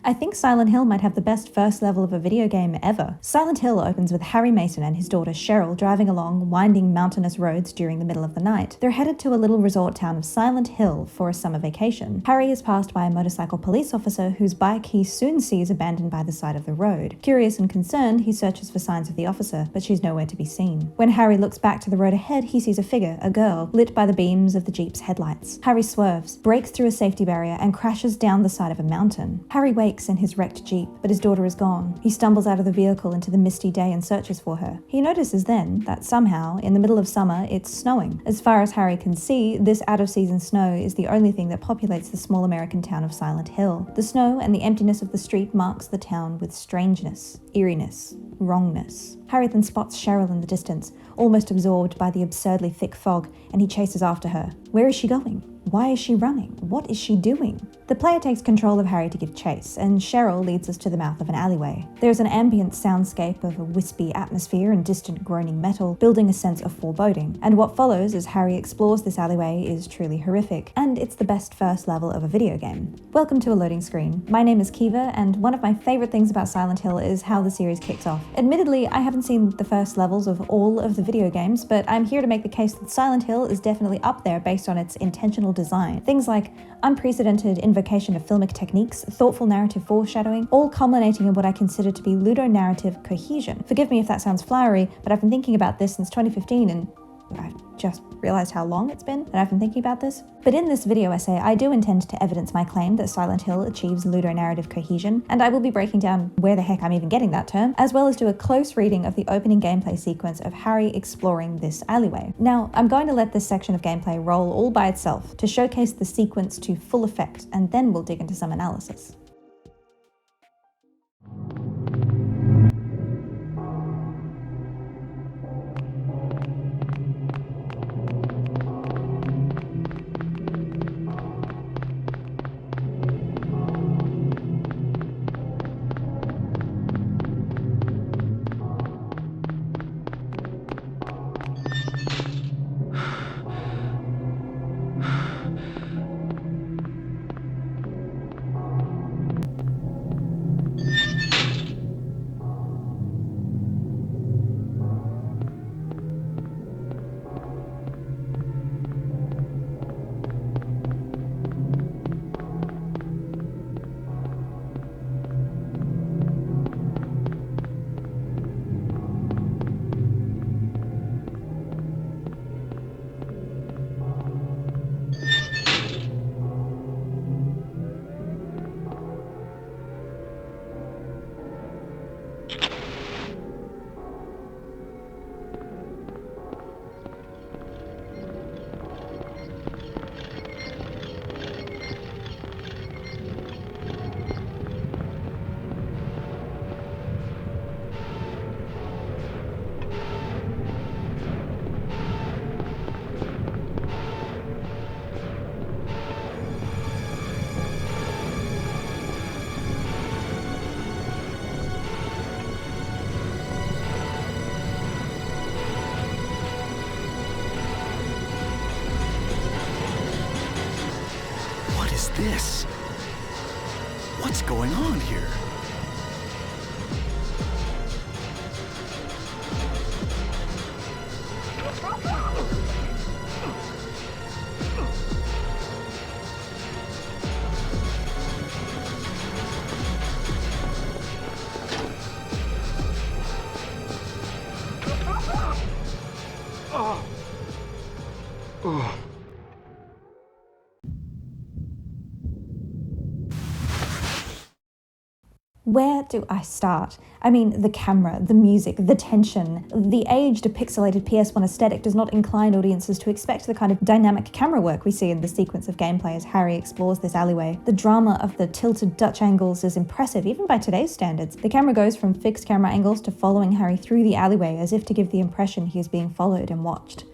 I think Silent Hill might have the best first level of a video game ever. Silent Hill opens with Harry Mason and his daughter Cheryl driving along winding mountainous roads during the middle of the night. They're headed to a little resort town of Silent Hill for a summer vacation. Harry is passed by a motorcycle police officer whose bike he soon sees abandoned by the side of the road. Curious and concerned, he searches for signs of the officer, but she's nowhere to be seen. When Harry looks back to the road ahead, he sees a figure, a girl, lit by the beams of the Jeep's headlights. Harry swerves, breaks through a safety barrier, and crashes down the side of a mountain. Harry wakes in his wrecked Jeep, but his daughter is gone. He stumbles out of the vehicle into the misty day and searches for her. He notices then that somehow, in the middle of summer, it's snowing. As far as Harry can see, this out-of-season snow is the only thing that populates the small American town of Silent Hill. The snow and the emptiness of the street marks the town with strangeness, eeriness, wrongness. Harry then spots Cheryl in the distance, almost absorbed by the absurdly thick fog, and he chases after her. Where is she going? Why is she running? What is she doing? The player takes control of Harry to give chase, and Cheryl leads us to the mouth of an alleyway. There's an ambient soundscape of a wispy atmosphere and distant groaning metal, building a sense of foreboding. And what follows as Harry explores this alleyway is truly horrific, and it's the best first level of a video game. Welcome to a loading screen. My name is Kiva, and one of my favorite things about Silent Hill is how the series kicks off. Admittedly, I haven't seen the first levels of all of the video games, but I'm here to make the case that Silent Hill is definitely up there based on its intentional design. Things like unprecedented invocation of filmic techniques, thoughtful narrative foreshadowing, all culminating in what I consider to be ludonarrative cohesion. Forgive me if that sounds flowery, but I've been thinking about this since 2015 and I've just realized how long it's been that I've been thinking about this. But in this video essay, I do intend to evidence my claim that Silent Hill achieves ludonarrative cohesion, and I will be breaking down where the heck I'm even getting that term, as well as do a close reading of the opening gameplay sequence of Harry exploring this alleyway. Now, I'm going to let this section of gameplay roll all by itself to showcase the sequence to full effect, and then we'll dig into some analysis. This? What's going on here? Where do I start? I mean, the camera, the music, the tension. The aged, pixelated PS1 aesthetic does not incline audiences to expect the kind of dynamic camera work we see in the sequence of gameplay as Harry explores this alleyway. The drama of the tilted Dutch angles is impressive, even by today's standards. The camera goes from fixed camera angles to following Harry through the alleyway as if to give the impression he is being followed and watched.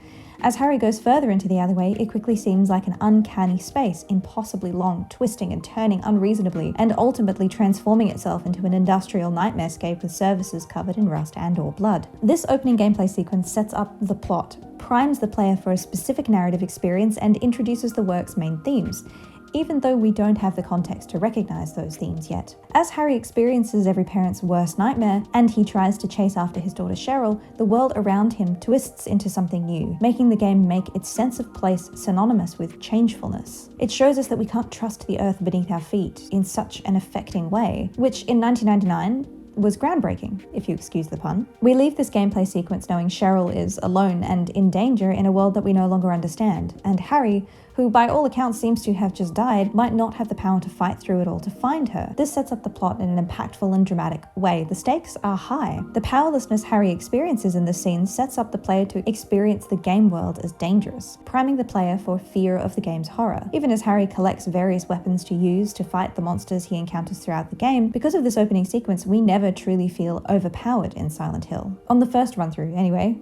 As Harry goes further into the alleyway, it quickly seems like an uncanny space, impossibly long, twisting and turning unreasonably, and ultimately transforming itself into an industrial nightmarescape with surfaces covered in rust and/or blood. This opening gameplay sequence sets up the plot, primes the player for a specific narrative experience, and introduces the work's main themes. even though we don't have the context to recognize those themes yet. As Harry experiences every parent's worst nightmare, and he tries to chase after his daughter Cheryl, the world around him twists into something new, making the game make its sense of place synonymous with changefulness. It shows us that we can't trust the earth beneath our feet in such an affecting way, which in 1999 was groundbreaking, if you excuse the pun. We leave this gameplay sequence knowing Cheryl is alone and in danger in a world that we no longer understand, and Harry, who by all accounts seems to have just died, might not have the power to fight through it all to find her. This sets up the plot in an impactful and dramatic way. The stakes are high. The powerlessness Harry experiences in this scene sets up the player to experience the game world as dangerous, priming the player for fear of the game's horror. Even as Harry collects various weapons to use to fight the monsters he encounters throughout the game, because of this opening sequence, we never truly feel overpowered in Silent Hill. On the first run through, anyway.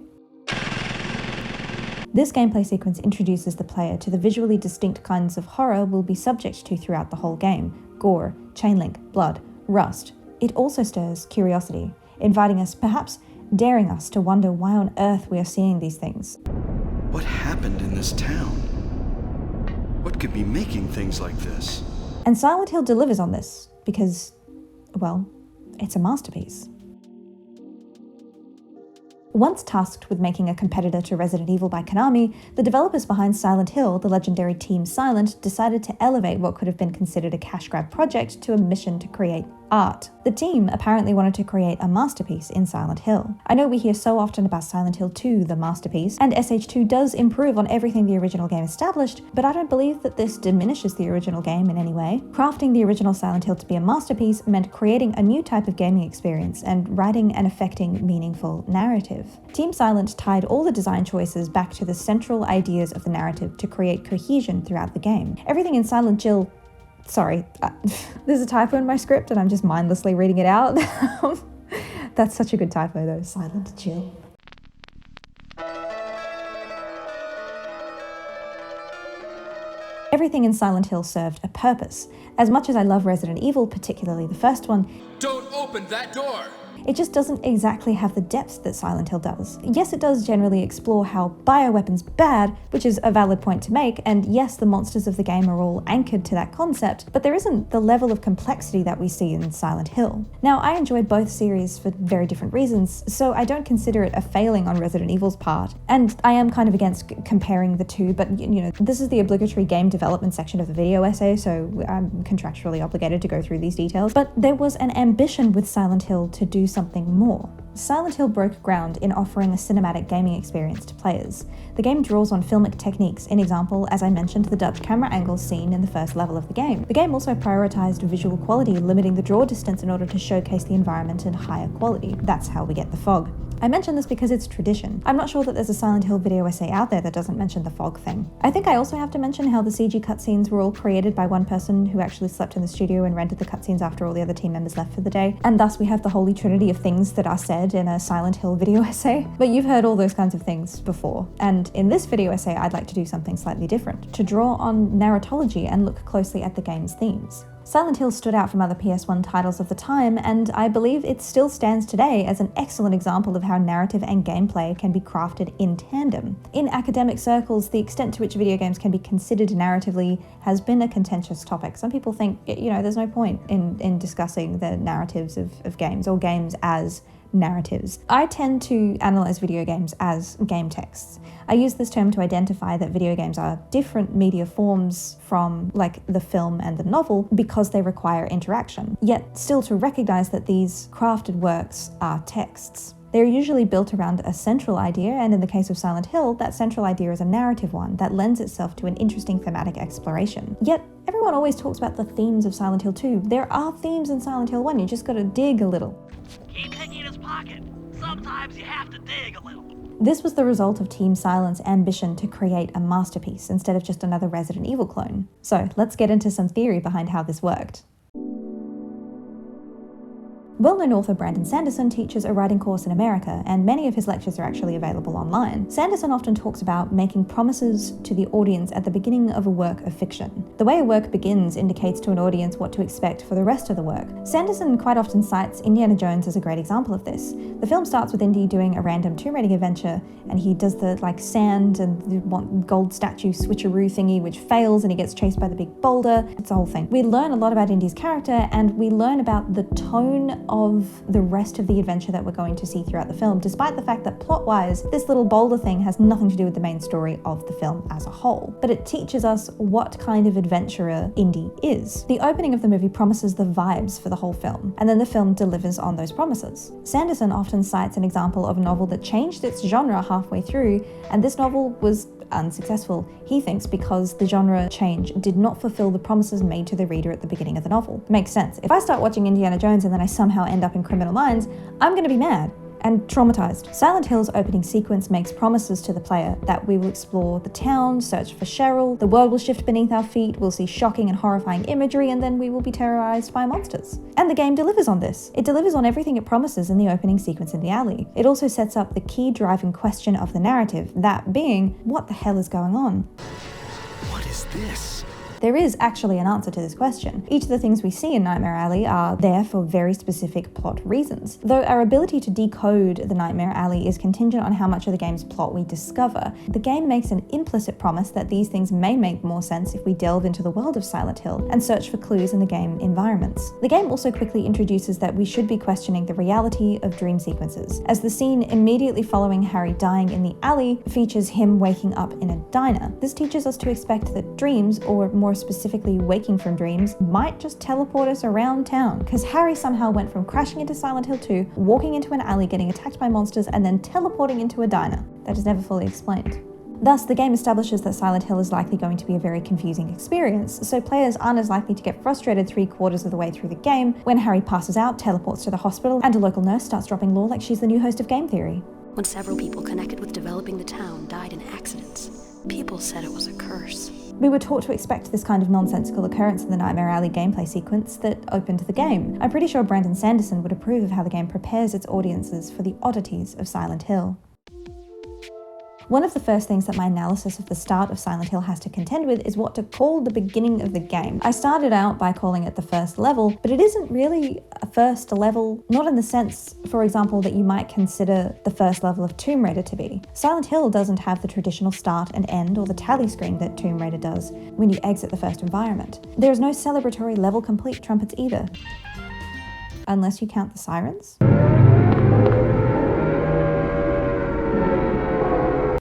This gameplay sequence introduces the player to the visually distinct kinds of horror we'll be subject to throughout the whole game: gore, chain link, blood, rust. It also stirs curiosity, inviting us, perhaps daring us to wonder why on earth we are seeing these things. What happened in this town? What could be making things like this? And Silent Hill delivers on this, because, well, it's a masterpiece. Once tasked with making a competitor to Resident Evil by Konami, the developers behind Silent Hill, the legendary Team Silent, decided to elevate what could have been considered a cash grab project to a mission to create art. The team apparently wanted to create a masterpiece in Silent Hill. I know we hear so often about Silent Hill 2, the masterpiece, and SH2 does improve on everything the original game established, but I don't believe that this diminishes the original game in any way. Crafting the original Silent Hill to be a masterpiece meant creating a new type of gaming experience and writing and affecting meaningful narrative. Team Silent tied all the design choices back to the central ideas of the narrative to create cohesion throughout the game. Everything in Silent Hill Sorry, there's a typo in my script and I'm just mindlessly reading it out. That's such a good typo though, Silent Jill. Everything in Silent Hill served a purpose. As much as I love Resident Evil, particularly the first one, don't open that door! It just doesn't exactly have the depth that Silent Hill does. Yes, it does generally explore how bioweapons bad, which is a valid point to make, and yes, the monsters of the game are all anchored to that concept, but there isn't the level of complexity that we see in Silent Hill. Now, I enjoyed both series for very different reasons, so I don't consider it a failing on Resident Evil's part, and I am kind of against comparing the two, but you know, this is the obligatory game development section of the video essay, so I'm contractually obligated to go through these details, but there was an ambition with Silent Hill to do something more. Silent Hill broke ground in offering a cinematic gaming experience to players. The game draws on filmic techniques, in example, as I mentioned, the Dutch camera angles seen in the first level of the game. The game also prioritized visual quality, limiting the draw distance in order to showcase the environment in higher quality. That's how we get the fog. I mention this because it's tradition. I'm not sure that there's a Silent Hill video essay out there that doesn't mention the fog thing. I think I also have to mention how the CG cutscenes were all created by one person who actually slept in the studio and rendered the cutscenes after all the other team members left for the day, and thus we have the holy trinity of things that are said in a Silent Hill video essay. But you've heard all those kinds of things before, and in this video essay I'd like to do something slightly different, to draw on narratology and look closely at the game's themes. Silent Hill stood out from other PS1 titles of the time, and I believe it still stands today as an excellent example of how narrative and gameplay can be crafted in tandem. In academic circles, the extent to which video games can be considered narratively has been a contentious topic. Some people think, you know, there's no point in discussing the narratives of games, or games as narratives. I tend to analyze video games as game texts. I use this term to identify that video games are different media forms from, like, the film and the novel because they require interaction, yet still to recognize that these crafted works are texts. They're usually built around a central idea, and in the case of Silent Hill, that central idea is a narrative one that lends itself to an interesting thematic exploration. Yet, everyone always talks about the themes of Silent Hill 2. There are themes in Silent Hill 1, you just gotta dig a little. Keep picking his pocket. Sometimes you have to dig a little. This was the result of Team Silent's ambition to create a masterpiece instead of just another Resident Evil clone. So let's get into some theory behind how this worked. Well-known author Brandon Sanderson teaches a writing course in America, and many of his lectures are actually available online. Sanderson often talks about making promises to the audience at the beginning of a work of fiction. The way a work begins indicates to an audience what to expect for the rest of the work. Sanderson quite often cites Indiana Jones as a great example of this. The film starts with Indy doing a random tomb raiding adventure, and he does the sand and the gold statue switcheroo thingy, which fails, and he gets chased by the big boulder. It's a whole thing. We learn a lot about Indy's character, and we learn about the tone of the rest of the adventure that we're going to see throughout the film, despite the fact that plot-wise, this little boulder thing has nothing to do with the main story of the film as a whole. But it teaches us what kind of adventurer Indy is. The opening of the movie promises the vibes for the whole film, and then the film delivers on those promises. Sanderson often cites an example of a novel that changed its genre halfway through, and this novel was unsuccessful, he thinks, because the genre change did not fulfill the promises made to the reader at the beginning of the novel. It makes sense. If I start watching Indiana Jones and then I somehow end up in Criminal Minds, I'm going to be mad and traumatized. Silent Hill's opening sequence makes promises to the player that we will explore the town, search for Cheryl, the world will shift beneath our feet, we'll see shocking and horrifying imagery, and then we will be terrorized by monsters. And the game delivers on this. It delivers on everything it promises in the opening sequence in the alley. It also sets up the key driving question of the narrative, that being, what the hell is going on? What is this? There is actually an answer to this question. Each of the things we see in Nightmare Alley are there for very specific plot reasons. Though our ability to decode the Nightmare Alley is contingent on how much of the game's plot we discover, the game makes an implicit promise that these things may make more sense if we delve into the world of Silent Hill and search for clues in the game environments. The game also quickly introduces that we should be questioning the reality of dream sequences, as the scene immediately following Harry dying in the alley features him waking up in a diner. This teaches us to expect that dreams, or more specifically waking from dreams, might just teleport us around town, because Harry somehow went from crashing into Silent Hill 2, walking into an alley, getting attacked by monsters, and then teleporting into a diner. That is never fully explained. Thus, the game establishes that Silent Hill is likely going to be a very confusing experience, so players aren't as likely to get frustrated 3/4 of the way through the game when Harry passes out, teleports to the hospital, and a local nurse starts dropping lore like she's the new host of Game Theory. When several people connected with developing the town died in accidents, people said it was a curse. We were taught to expect this kind of nonsensical occurrence in the Nightmare Alley gameplay sequence that opened the game. I'm pretty sure Brandon Sanderson would approve of how the game prepares its audiences for the oddities of Silent Hill. One of the first things that my analysis of the start of Silent Hill has to contend with is what to call the beginning of the game. I started out by calling it the first level, but it isn't really a first level, not in the sense, for example, that you might consider the first level of Tomb Raider to be. Silent Hill doesn't have the traditional start and end or the tally screen that Tomb Raider does when you exit the first environment. There is no celebratory level complete trumpets either, unless you count the sirens.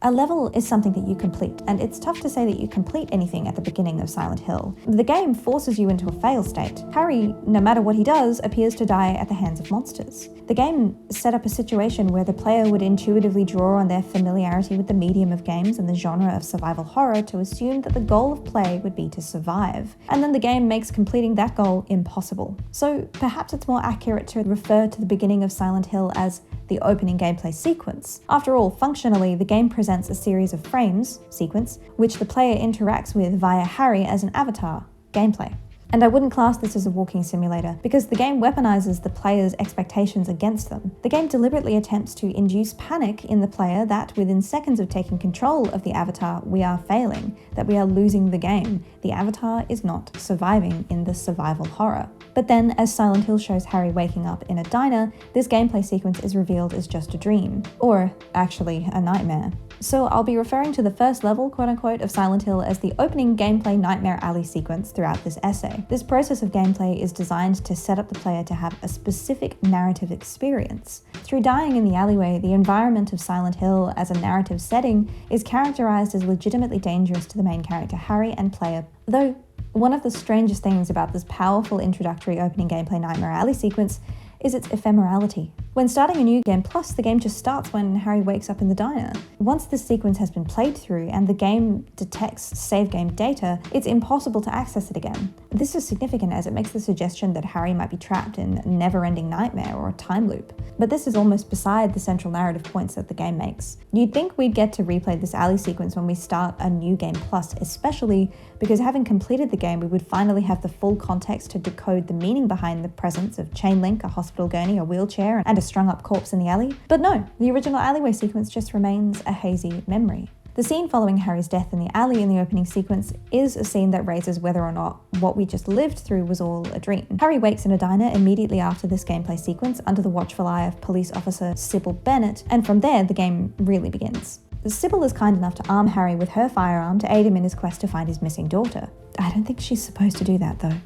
A level is something that you complete, and it's tough to say that you complete anything at the beginning of Silent Hill. The game forces you into a fail state. Harry, no matter what he does, appears to die at the hands of monsters. The game set up a situation where the player would intuitively draw on their familiarity with the medium of games and the genre of survival horror to assume that the goal of play would be to survive. And then the game makes completing that goal impossible. So perhaps it's more accurate to refer to the beginning of Silent Hill as the opening gameplay sequence. After all, functionally, the game presents a series of frames, sequence, which the player interacts with via Harry as an avatar, gameplay. And I wouldn't class this as a walking simulator, because the game weaponizes the player's expectations against them. The game deliberately attempts to induce panic in the player that within seconds of taking control of the avatar, we are failing, that we are losing the game. The avatar is not surviving in the survival horror. But then, as Silent Hill shows Harry waking up in a diner, this gameplay sequence is revealed as just a dream, or actually a nightmare. So I'll be referring to the first level, quote-unquote, of Silent Hill as the opening gameplay Nightmare Alley sequence throughout this essay. This process of gameplay is designed to set up the player to have a specific narrative experience. Through dying in the alleyway, the environment of Silent Hill as a narrative setting is characterized as legitimately dangerous to the main character Harry and player, though one of the strangest things about this powerful introductory opening gameplay Nightmare Alley sequence is its ephemerality. When starting a new game, plus the game just starts when Harry wakes up in the diner. Once this sequence has been played through and the game detects save game data, it's impossible to access it again. This is significant as it makes the suggestion that Harry might be trapped in a never-ending nightmare or a time loop. But this is almost beside the central narrative points that the game makes. You'd think we'd get to replay this alley sequence when we start a new game plus, especially because having completed the game, we would finally have the full context to decode the meaning behind the presence of chain link, a hospital gurney, a wheelchair, and a strung up corpse in the alley. But no, the original alleyway sequence just remains a hazy memory. The scene following Harry's death in the alley in the opening sequence is a scene that raises whether or not what we just lived through was all a dream. Harry wakes in a diner immediately after this gameplay sequence under the watchful eye of police officer Sybil Bennett, and from there the game really begins. Sybil is kind enough to arm Harry with her firearm to aid him in his quest to find his missing daughter. I don't think she's supposed to do that though.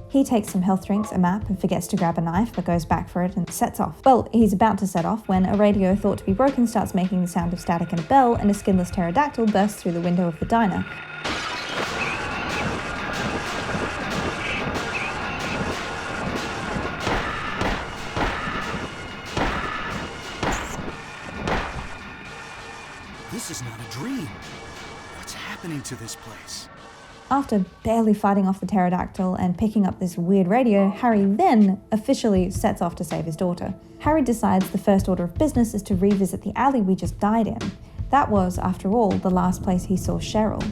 He takes some health drinks, a map, and forgets to grab a knife, but goes back for it and sets off. Well, he's about to set off when a radio thought to be broken starts making the sound of static and a bell, and a skinless pterodactyl bursts through the window of the diner. This is not a dream. What's happening to this place? After barely fighting off the pterodactyl and picking up this weird radio, Harry then officially sets off to save his daughter. Harry decides the first order of business is to revisit the alley we just died in. That was, after all, the last place he saw Cheryl.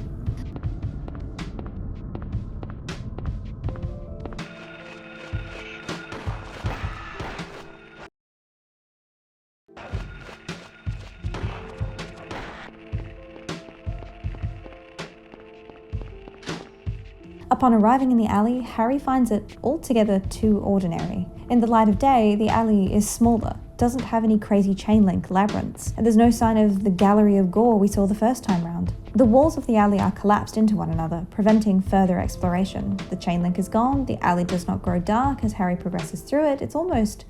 Upon arriving in the alley, Harry finds it altogether too ordinary. In the light of day, the alley is smaller, doesn't have any crazy chain link labyrinths, and there's no sign of the gallery of gore we saw the first time round. The walls of the alley are collapsed into one another, preventing further exploration. The chain link is gone, the alley does not grow dark as Harry progresses through it, it's almost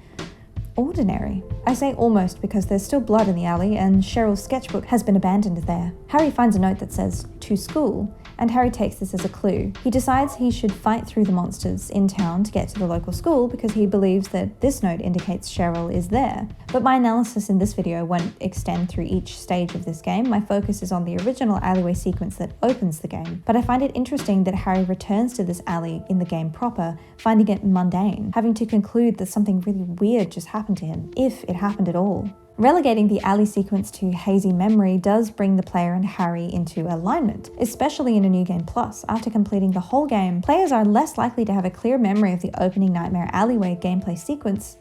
ordinary. I say almost because there's still blood in the alley and Cheryl's sketchbook has been abandoned there. Harry finds a note that says, "To school," and Harry takes this as a clue. He decides he should fight through the monsters in town to get to the local school because he believes that this note indicates Cheryl is there. But my analysis in this video won't extend through each stage of this game. My focus is on the original alleyway sequence that opens the game. But I find it interesting that Harry returns to this alley in the game proper, finding it mundane, having to conclude that something really weird just happened to him, if it happened at all. Relegating the alley sequence to hazy memory does bring the player and Harry into alignment, especially in a New Game Plus. After completing the whole game, players are less likely to have a clear memory of the opening Nightmare Alleyway gameplay sequence.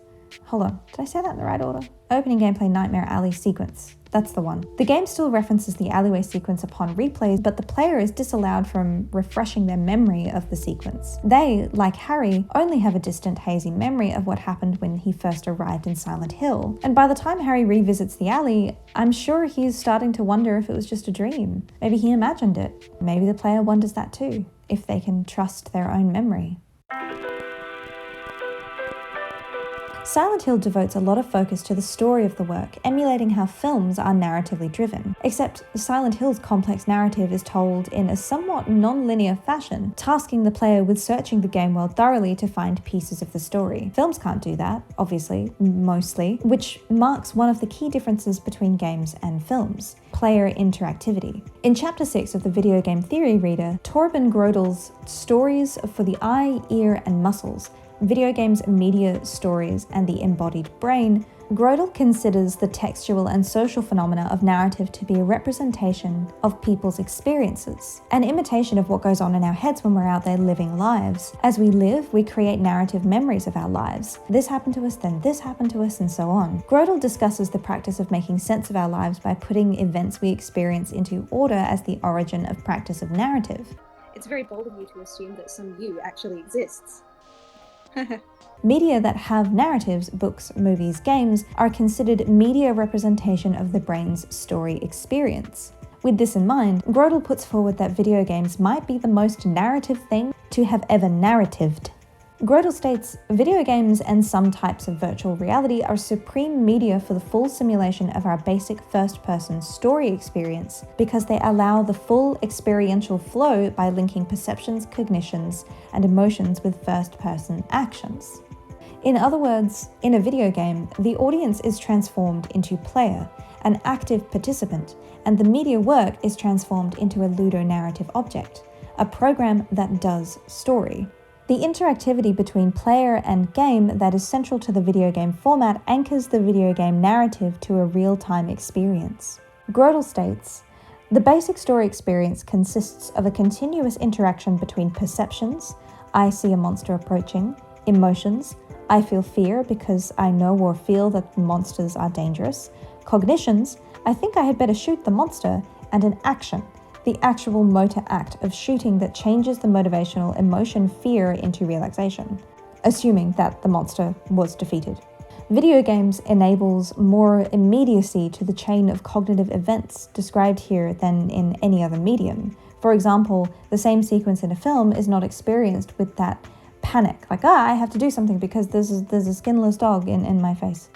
Hold on, did I say that in the right order? Opening gameplay Nightmare Alley sequence. That's the one. The game still references the alleyway sequence upon replays, but the player is disallowed from refreshing their memory of the sequence. They, like Harry, only have a distant, hazy memory of what happened when he first arrived in Silent Hill. And by the time Harry revisits the alley, I'm sure he's starting to wonder if it was just a dream. Maybe he imagined it. Maybe the player wonders that too, if they can trust their own memory. Silent Hill devotes a lot of focus to the story of the work, emulating how films are narratively driven. Except Silent Hill's complex narrative is told in a somewhat non-linear fashion, tasking the player with searching the game world thoroughly to find pieces of the story. Films can't do that, obviously, mostly, which marks one of the key differences between games and films: player interactivity. In Chapter 6 of the Video Game Theory Reader, Torben Grodel's Stories for the Eye, Ear, and Muscles, Video Games, Media, Stories, and the Embodied Brain, Grodel considers the textual and social phenomena of narrative to be a representation of people's experiences, an imitation of what goes on in our heads when we're out there living lives. As we live, we create narrative memories of our lives. This happened to us, then this happened to us, and so on. Grodel discusses the practice of making sense of our lives by putting events we experience into order as the origin of practice of narrative. It's very bold of you to assume that some you actually exists. Media that have narratives, books, movies, games, are considered media representation of the brain's story experience. With this in mind, Grodel puts forward that video games might be the most narrative thing to have ever narratived. Grodel states, video games and some types of virtual reality are supreme media for the full simulation of our basic first-person story experience because they allow the full experiential flow by linking perceptions, cognitions, and emotions with first-person actions. In other words, in a video game, the audience is transformed into player, an active participant, and the media work is transformed into a ludonarrative object, a program that does story. The interactivity between player and game that is central to the video game format anchors the video game narrative to a real-time experience. Grodel states, "The basic story experience consists of a continuous interaction between perceptions, I see a monster approaching, emotions, I feel fear because I know or feel that monsters are dangerous, cognitions, I think I had better shoot the monster, and an action, the actual motor act of shooting that changes the motivational emotion fear into relaxation, assuming that the monster was defeated." Video games enables more immediacy to the chain of cognitive events described here than in any other medium. For example, the same sequence in a film is not experienced with that panic, like, I have to do something because there's a skinless dog in my face.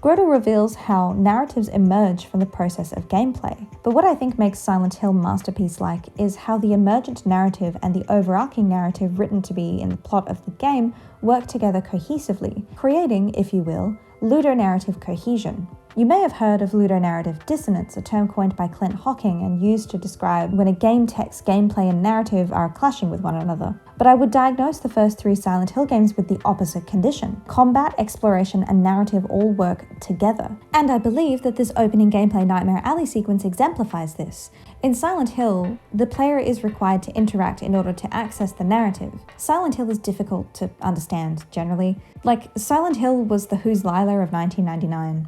Grodel reveals how narratives emerge from the process of gameplay. But what I think makes Silent Hill masterpiece-like is how the emergent narrative and the overarching narrative written to be in the plot of the game work together cohesively, creating, if you will, ludonarrative cohesion. You may have heard of ludonarrative dissonance, a term coined by Clint Hocking and used to describe when a game text, gameplay, and narrative are clashing with one another. But I would diagnose the first 3 Silent Hill games with the opposite condition. Combat, exploration, and narrative all work together. And I believe that this opening gameplay Nightmare Alley sequence exemplifies this. In Silent Hill, the player is required to interact in order to access the narrative. Silent Hill is difficult to understand, generally. Like, Silent Hill was the Who's Lila of 1999.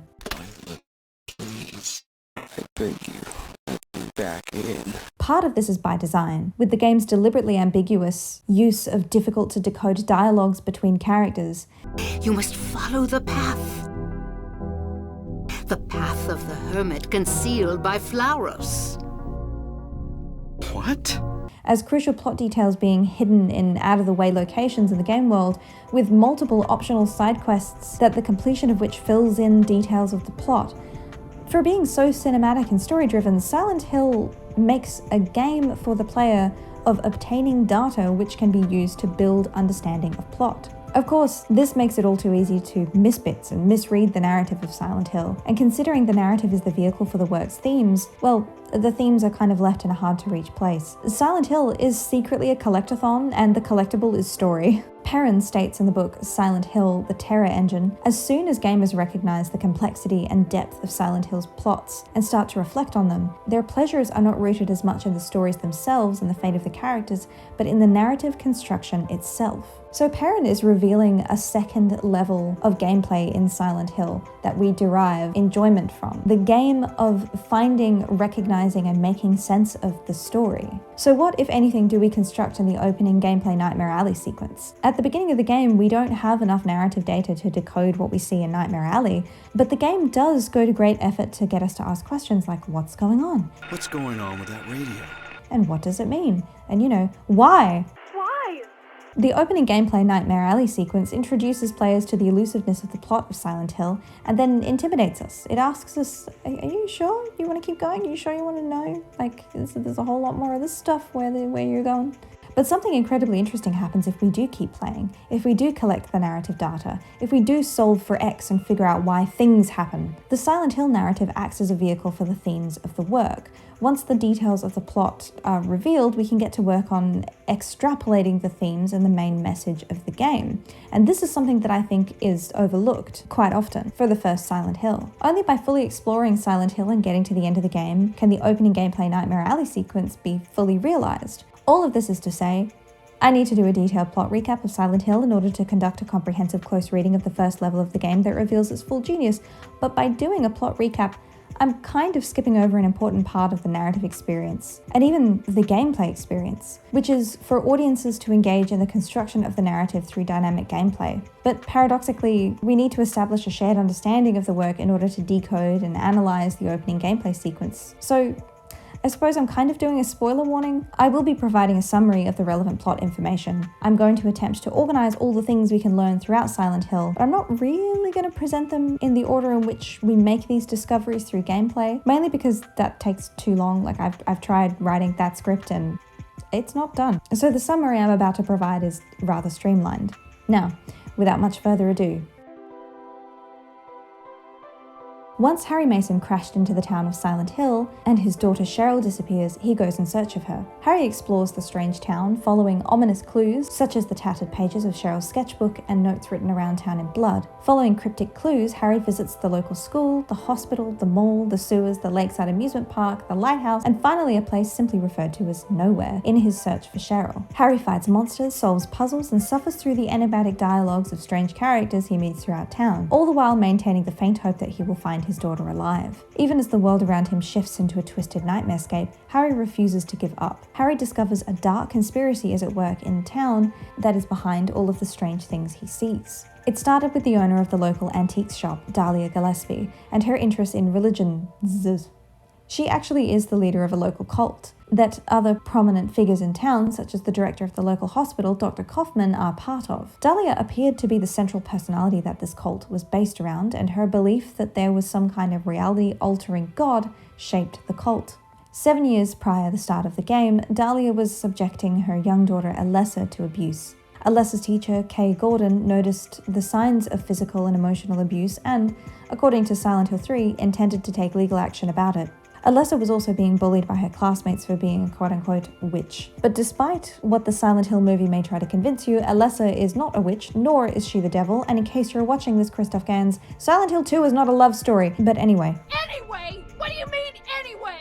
Please, I beg you, let me back in. Part of this is by design, with the game's deliberately ambiguous use of difficult to decode dialogues between characters. You must follow the path. The path of the hermit concealed by flowers. What? As crucial plot details being hidden in out-of-the-way locations in the game world, with multiple optional side quests that the completion of which fills in details of the plot. For being so cinematic and story-driven, Silent Hill makes a game for the player of obtaining data which can be used to build understanding of plot. Of course, this makes it all too easy to miss bits and misread the narrative of Silent Hill, and considering the narrative is the vehicle for the work's themes, well, the themes are kind of left in a hard-to-reach place. Silent Hill is secretly a collectathon, and the collectible is story. Perrin states in the book Silent Hill, The Terror Engine, as soon as gamers recognize the complexity and depth of Silent Hill's plots and start to reflect on them, their pleasures are not rooted as much in the stories themselves and the fate of the characters, but in the narrative construction itself. So Perrin is revealing a second level of gameplay in Silent Hill that we derive enjoyment from. The game of finding, recognizing, and making sense of the story. So what, if anything, do we construct in the opening gameplay Nightmare Alley sequence? At the beginning of the game, we don't have enough narrative data to decode what we see in Nightmare Alley, but the game does go to great effort to get us to ask questions like, what's going on? What's going on with that radio? And what does it mean? And why? The opening gameplay Nightmare Alley sequence introduces players to the elusiveness of the plot of Silent Hill and then intimidates us. It asks us, are you sure you want to keep going? Are you sure you want to know? Like, there's a whole lot more of this stuff where you're going. But something incredibly interesting happens if we do keep playing, if we do collect the narrative data, if we do solve for X and figure out why things happen. The Silent Hill narrative acts as a vehicle for the themes of the work. Once the details of the plot are revealed, we can get to work on extrapolating the themes and the main message of the game. And this is something that I think is overlooked quite often for the first Silent Hill. Only by fully exploring Silent Hill and getting to the end of the game can the opening gameplay Nightmare Alley sequence be fully realized. All of this is to say, I need to do a detailed plot recap of Silent Hill in order to conduct a comprehensive close reading of the first level of the game that reveals its full genius, but by doing a plot recap, I'm kind of skipping over an important part of the narrative experience, and even the gameplay experience, which is for audiences to engage in the construction of the narrative through dynamic gameplay. But paradoxically, we need to establish a shared understanding of the work in order to decode and analyze the opening gameplay sequence. So, I suppose I'm kind of doing a spoiler warning. I will be providing a summary of the relevant plot information. I'm going to attempt to organize all the things we can learn throughout Silent Hill, but I'm not really going to present them in the order in which we make these discoveries through gameplay, mainly because that takes too long. Like I've tried writing that script and it's not done. So the summary I'm about to provide is rather streamlined. Now, Without much further ado, once Harry Mason crashed into the town of Silent Hill and his daughter Cheryl disappears, he goes in search of her. Harry explores the strange town, following ominous clues such as the tattered pages of Cheryl's sketchbook and notes written around town in blood. Following cryptic clues, Harry visits the local school, the hospital, the mall, the sewers, the lakeside amusement park, the lighthouse, and finally a place simply referred to as Nowhere, in his search for Cheryl. Harry fights monsters, solves puzzles, and suffers through the enigmatic dialogues of strange characters he meets throughout town, all the while maintaining the faint hope that he will find his daughter alive. Even as the world around him shifts into a twisted nightmarescape, Harry refuses to give up. Harry discovers a dark conspiracy is at work in town that is behind all of the strange things he sees. It started with the owner of the local antiques shop, Dahlia Gillespie, and her interest in religion. She actually is the leader of a local cult that other prominent figures in town, such as the director of the local hospital, Dr. Kaufman, are part of. Dahlia appeared to be the central personality that this cult was based around, and her belief that there was some kind of reality-altering god shaped the cult. 7 years prior to the start of the game, Dahlia was subjecting her young daughter Alessa to abuse. Alessa's teacher, Kay Gordon, noticed the signs of physical and emotional abuse and, according to Silent Hill 3, intended to take legal action about it. Alessa was also being bullied by her classmates for being a quote-unquote witch. But despite what the Silent Hill movie may try to convince you, Alessa is not a witch, nor is she the devil, and in case you're watching this, Christoph Gans, Silent Hill 2 is not a love story. But anyway. Anyway? What do you mean, anyway?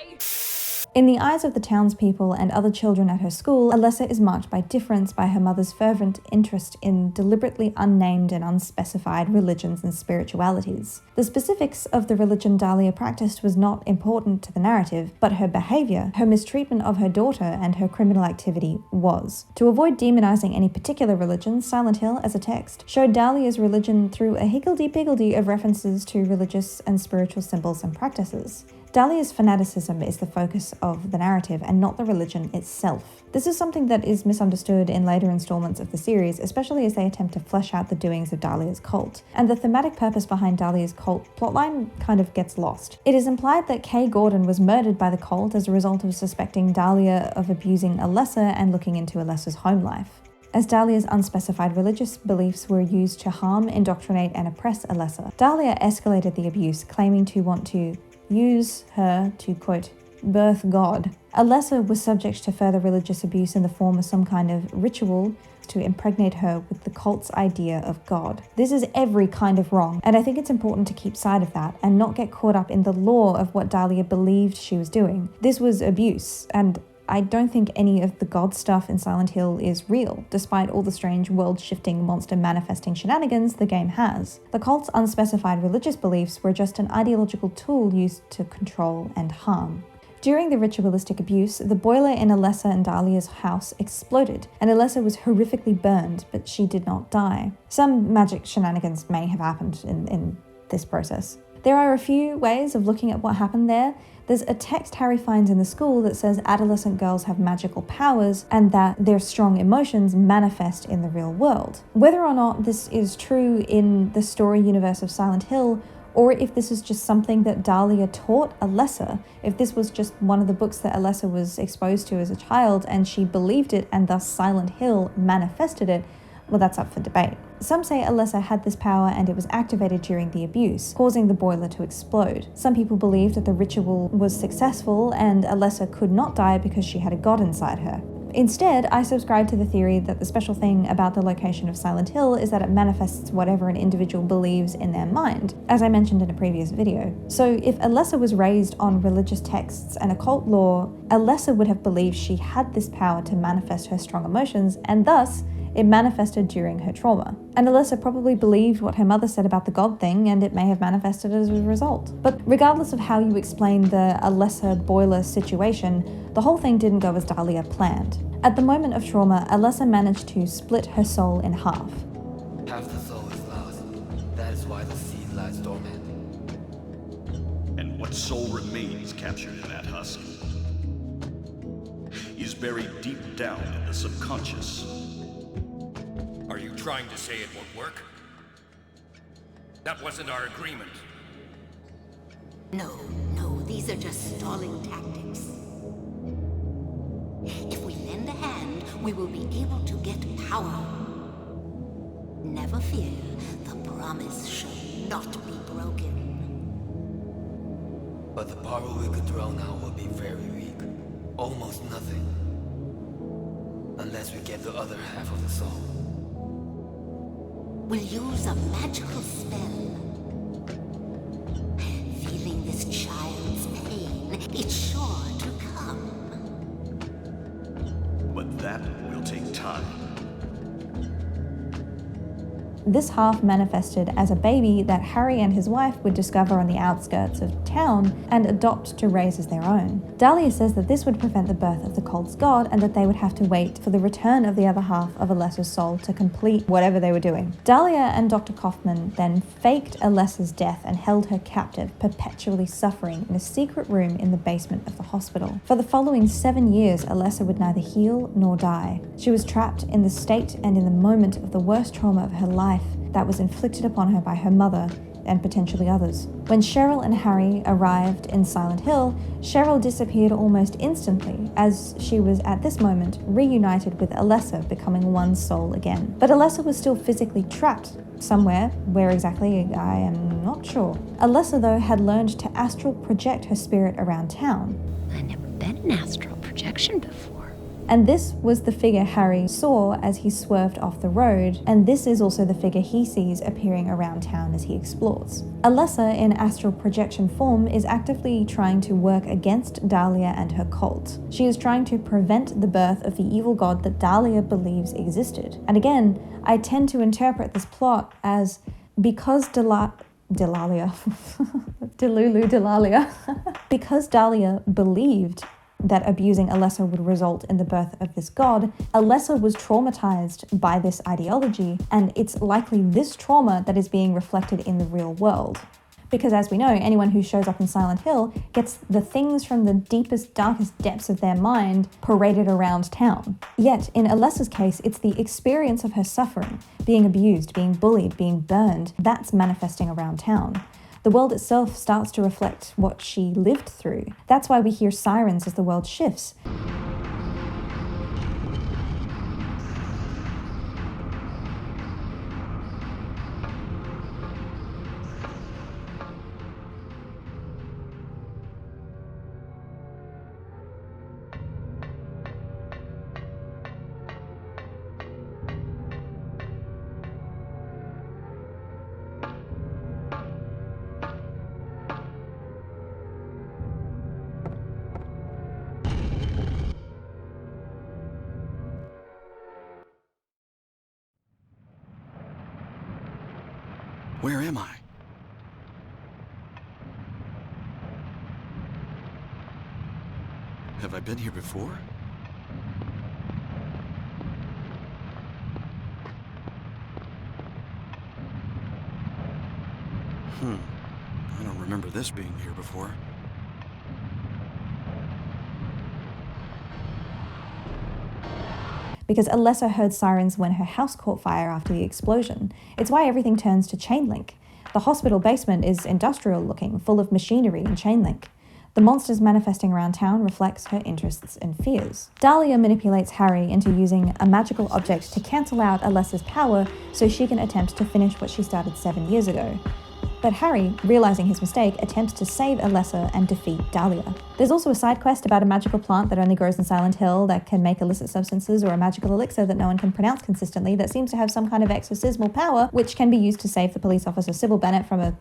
In the eyes of the townspeople and other children at her school, Alessa is marked by difference by her mother's fervent interest in deliberately unnamed and unspecified religions and spiritualities. The specifics of the religion Dahlia practiced was not important to the narrative, but her behavior, her mistreatment of her daughter, and her criminal activity was. To avoid demonizing any particular religion, Silent Hill, as a text, showed Dahlia's religion through a higgledy-piggledy of references to religious and spiritual symbols and practices. Dahlia's fanaticism is the focus of the narrative and not the religion itself. This is something that is misunderstood in later installments of the series, especially as they attempt to flesh out the doings of Dahlia's cult. And the thematic purpose behind Dahlia's cult plotline kind of gets lost. It is implied that Kay Gordon was murdered by the cult as a result of suspecting Dahlia of abusing Alessa and looking into Alessa's home life. As Dahlia's unspecified religious beliefs were used to harm, indoctrinate, and oppress Alessa, Dahlia escalated the abuse, claiming to want to use her to, quote, birth God. Alessa was subject to further religious abuse in the form of some kind of ritual to impregnate her with the cult's idea of God. This is every kind of wrong, and I think it's important to keep sight of that and not get caught up in the lore of what Dahlia believed she was doing. This was abuse, and I don't think any of the god stuff in Silent Hill is real, despite all the strange world-shifting, monster-manifesting shenanigans the game has. The cult's unspecified religious beliefs were just an ideological tool used to control and harm. During the ritualistic abuse, the boiler in Alessa and Dahlia's house exploded, and Alessa was horrifically burned, but she did not die. Some magic shenanigans may have happened in this process. There are a few ways of looking at what happened there. There's a text Harry finds in the school that says adolescent girls have magical powers and that their strong emotions manifest in the real world. Whether or not this is true in the story universe of Silent Hill, or if this is just something that Dahlia taught Alessa, if this was just one of the books that Alessa was exposed to as a child and she believed it and thus Silent Hill manifested it, well, that's up for debate. Some say Alessa had this power and it was activated during the abuse, causing the boiler to explode. Some people believe that the ritual was successful and Alessa could not die because she had a god inside her. Instead, I subscribe to the theory that the special thing about the location of Silent Hill is that it manifests whatever an individual believes in their mind, as I mentioned in a previous video. So if Alessa was raised on religious texts and occult lore, Alessa would have believed she had this power to manifest her strong emotions, and thus it manifested during her trauma. And Alessa probably believed what her mother said about the god thing, and it may have manifested as a result. But regardless of how you explain the Alessa boiler situation, the whole thing didn't go as Dahlia planned. At the moment of trauma, Alessa managed to split her soul in half. Half the soul is lost. That is why the seed lies dormant. And what soul remains captured in that husk is buried deep down in the subconscious. Are you trying to say it won't work? That wasn't our agreement. No, these are just stalling tactics. If we lend a hand, we will be able to get power. Never fear, the promise shall not be broken. But the power we could throw now will be very weak. Almost nothing. Unless we get the other half of the soul. We'll use a magical spell. Feeling this child's pain, it's sure to come. But that will take time. This half manifested as a baby that Harry and his wife would discover on the outskirts of town and adopt to raise as their own. Dahlia says that this would prevent the birth of the cult's god and that they would have to wait for the return of the other half of Alessa's soul to complete whatever they were doing. Dahlia and Dr. Kaufman then faked Alessa's death and held her captive, perpetually suffering in a secret room in the basement of the hospital. For the following 7 years, Alessa would neither heal nor die. She was trapped in the state and in the moment of the worst trauma of her life that was inflicted upon her by her mother and potentially others. When Cheryl and Harry arrived in Silent Hill, Cheryl disappeared almost instantly, as she was at this moment reunited with Alessa, becoming one soul again. But Alessa was still physically trapped somewhere. Where exactly, I am not sure. Alessa, though, had learned to astral project her spirit around town. I've never been in astral projection before. And this was the figure Harry saw as he swerved off the road, and this is also the figure he sees appearing around town as he explores. Alessa, in astral projection form, is actively trying to work against Dahlia and her cult. She is trying to prevent the birth of the evil god that Dahlia believes existed. And again, I tend to interpret this plot as because Delalia. Because Dahlia believed that abusing Alessa would result in the birth of this god, Alessa was traumatized by this ideology, and it's likely this trauma that is being reflected in the real world. Because as we know, anyone who shows up in Silent Hill gets the things from the deepest, darkest depths of their mind paraded around town. Yet, in Alessa's case, it's the experience of her suffering, being abused, being bullied, being burned, that's manifesting around town. The world itself starts to reflect what she lived through. That's why we hear sirens as the world shifts. Where am I? Have I been here before? I don't remember this being here before. Because Alessa heard sirens when her house caught fire after the explosion. It's why everything turns to chain link. The hospital basement is industrial looking, full of machinery and chain link. The monsters manifesting around town reflects her interests and fears. Dahlia manipulates Harry into using a magical object to cancel out Alessa's power so she can attempt to finish what she started 7 years ago. But Harry, realizing his mistake, attempts to save Alessa and defeat Dahlia. There's also a side quest about a magical plant that only grows in Silent Hill that can make illicit substances, or a magical elixir that no one can pronounce consistently that seems to have some kind of exorcismal power, which can be used to save the police officer Sybil Bennett from a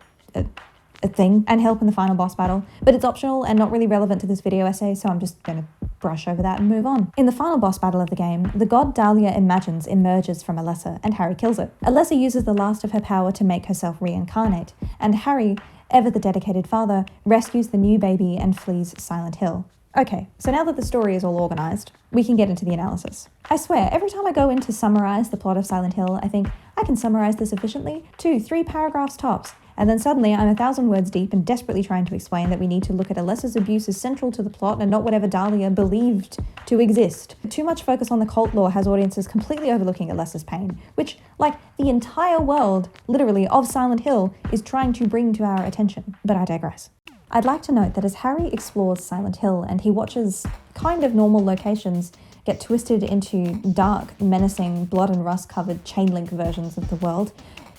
thing and help in the final boss battle. But it's optional and not really relevant to this video essay, so I'm just going to brush over that and move on. In the final boss battle of the game, the god Dahlia imagines emerges from Alessa, and Harry kills it. Alessa uses the last of her power to make herself reincarnate, and Harry, ever the dedicated father, rescues the new baby and flees Silent Hill. Okay, so now that the story is all organised, we can get into the analysis. I swear, every time I go in to summarise the plot of Silent Hill, I think, I can summarise this efficiently, 2-3 paragraphs tops. And then suddenly I'm 1,000 words deep and desperately trying to explain that we need to look at Alessa's abuse as central to the plot and not whatever Dahlia believed to exist. Too much focus on the cult lore has audiences completely overlooking Alessa's pain, which, like the entire world, literally, of Silent Hill is trying to bring to our attention. But I digress. I'd like to note that as Harry explores Silent Hill and he watches kind of normal locations get twisted into dark, menacing, blood and rust-covered chain-link versions of the world,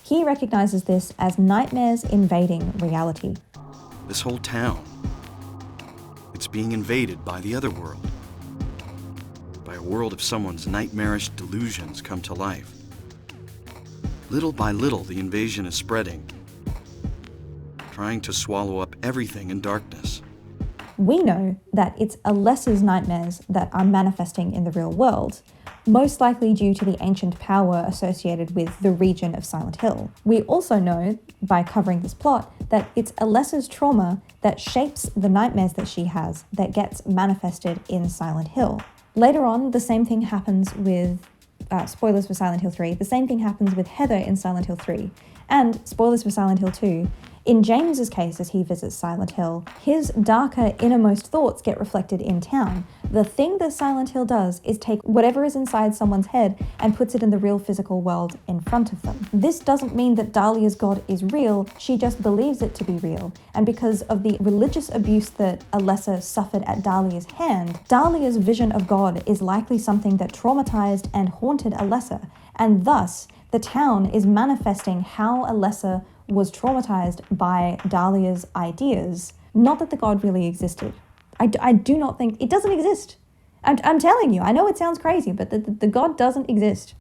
he recognizes this as nightmares invading reality. This whole town, it's being invaded by the other world. By a world of someone's nightmarish delusions come to life. Little by little, the invasion is spreading, trying to swallow up everything in darkness. We know that it's Alessa's nightmares that are manifesting in the real world, most likely due to the ancient power associated with the region of Silent Hill. We also know, by covering this plot, that it's Alessa's trauma that shapes the nightmares that she has that gets manifested in Silent Hill. Later on, the same thing happens with, spoilers for Silent Hill 3, the same thing happens with Heather in Silent Hill 3. And, spoilers for Silent Hill 2, in James's case as he visits Silent Hill, his darker innermost thoughts get reflected in town. The thing that Silent Hill does is take whatever is inside someone's head and puts it in the real physical world in front of them. This doesn't mean that Dahlia's god is real, she just believes it to be real. And because of the religious abuse that Alessa suffered at Dahlia's hand, Dahlia's vision of God is likely something that traumatized and haunted Alessa, and thus the town is manifesting how Alessa was traumatized by Dahlia's ideas. Not that the god really existed. I do not think... It doesn't exist. I'm telling you, I know it sounds crazy, but the god doesn't exist.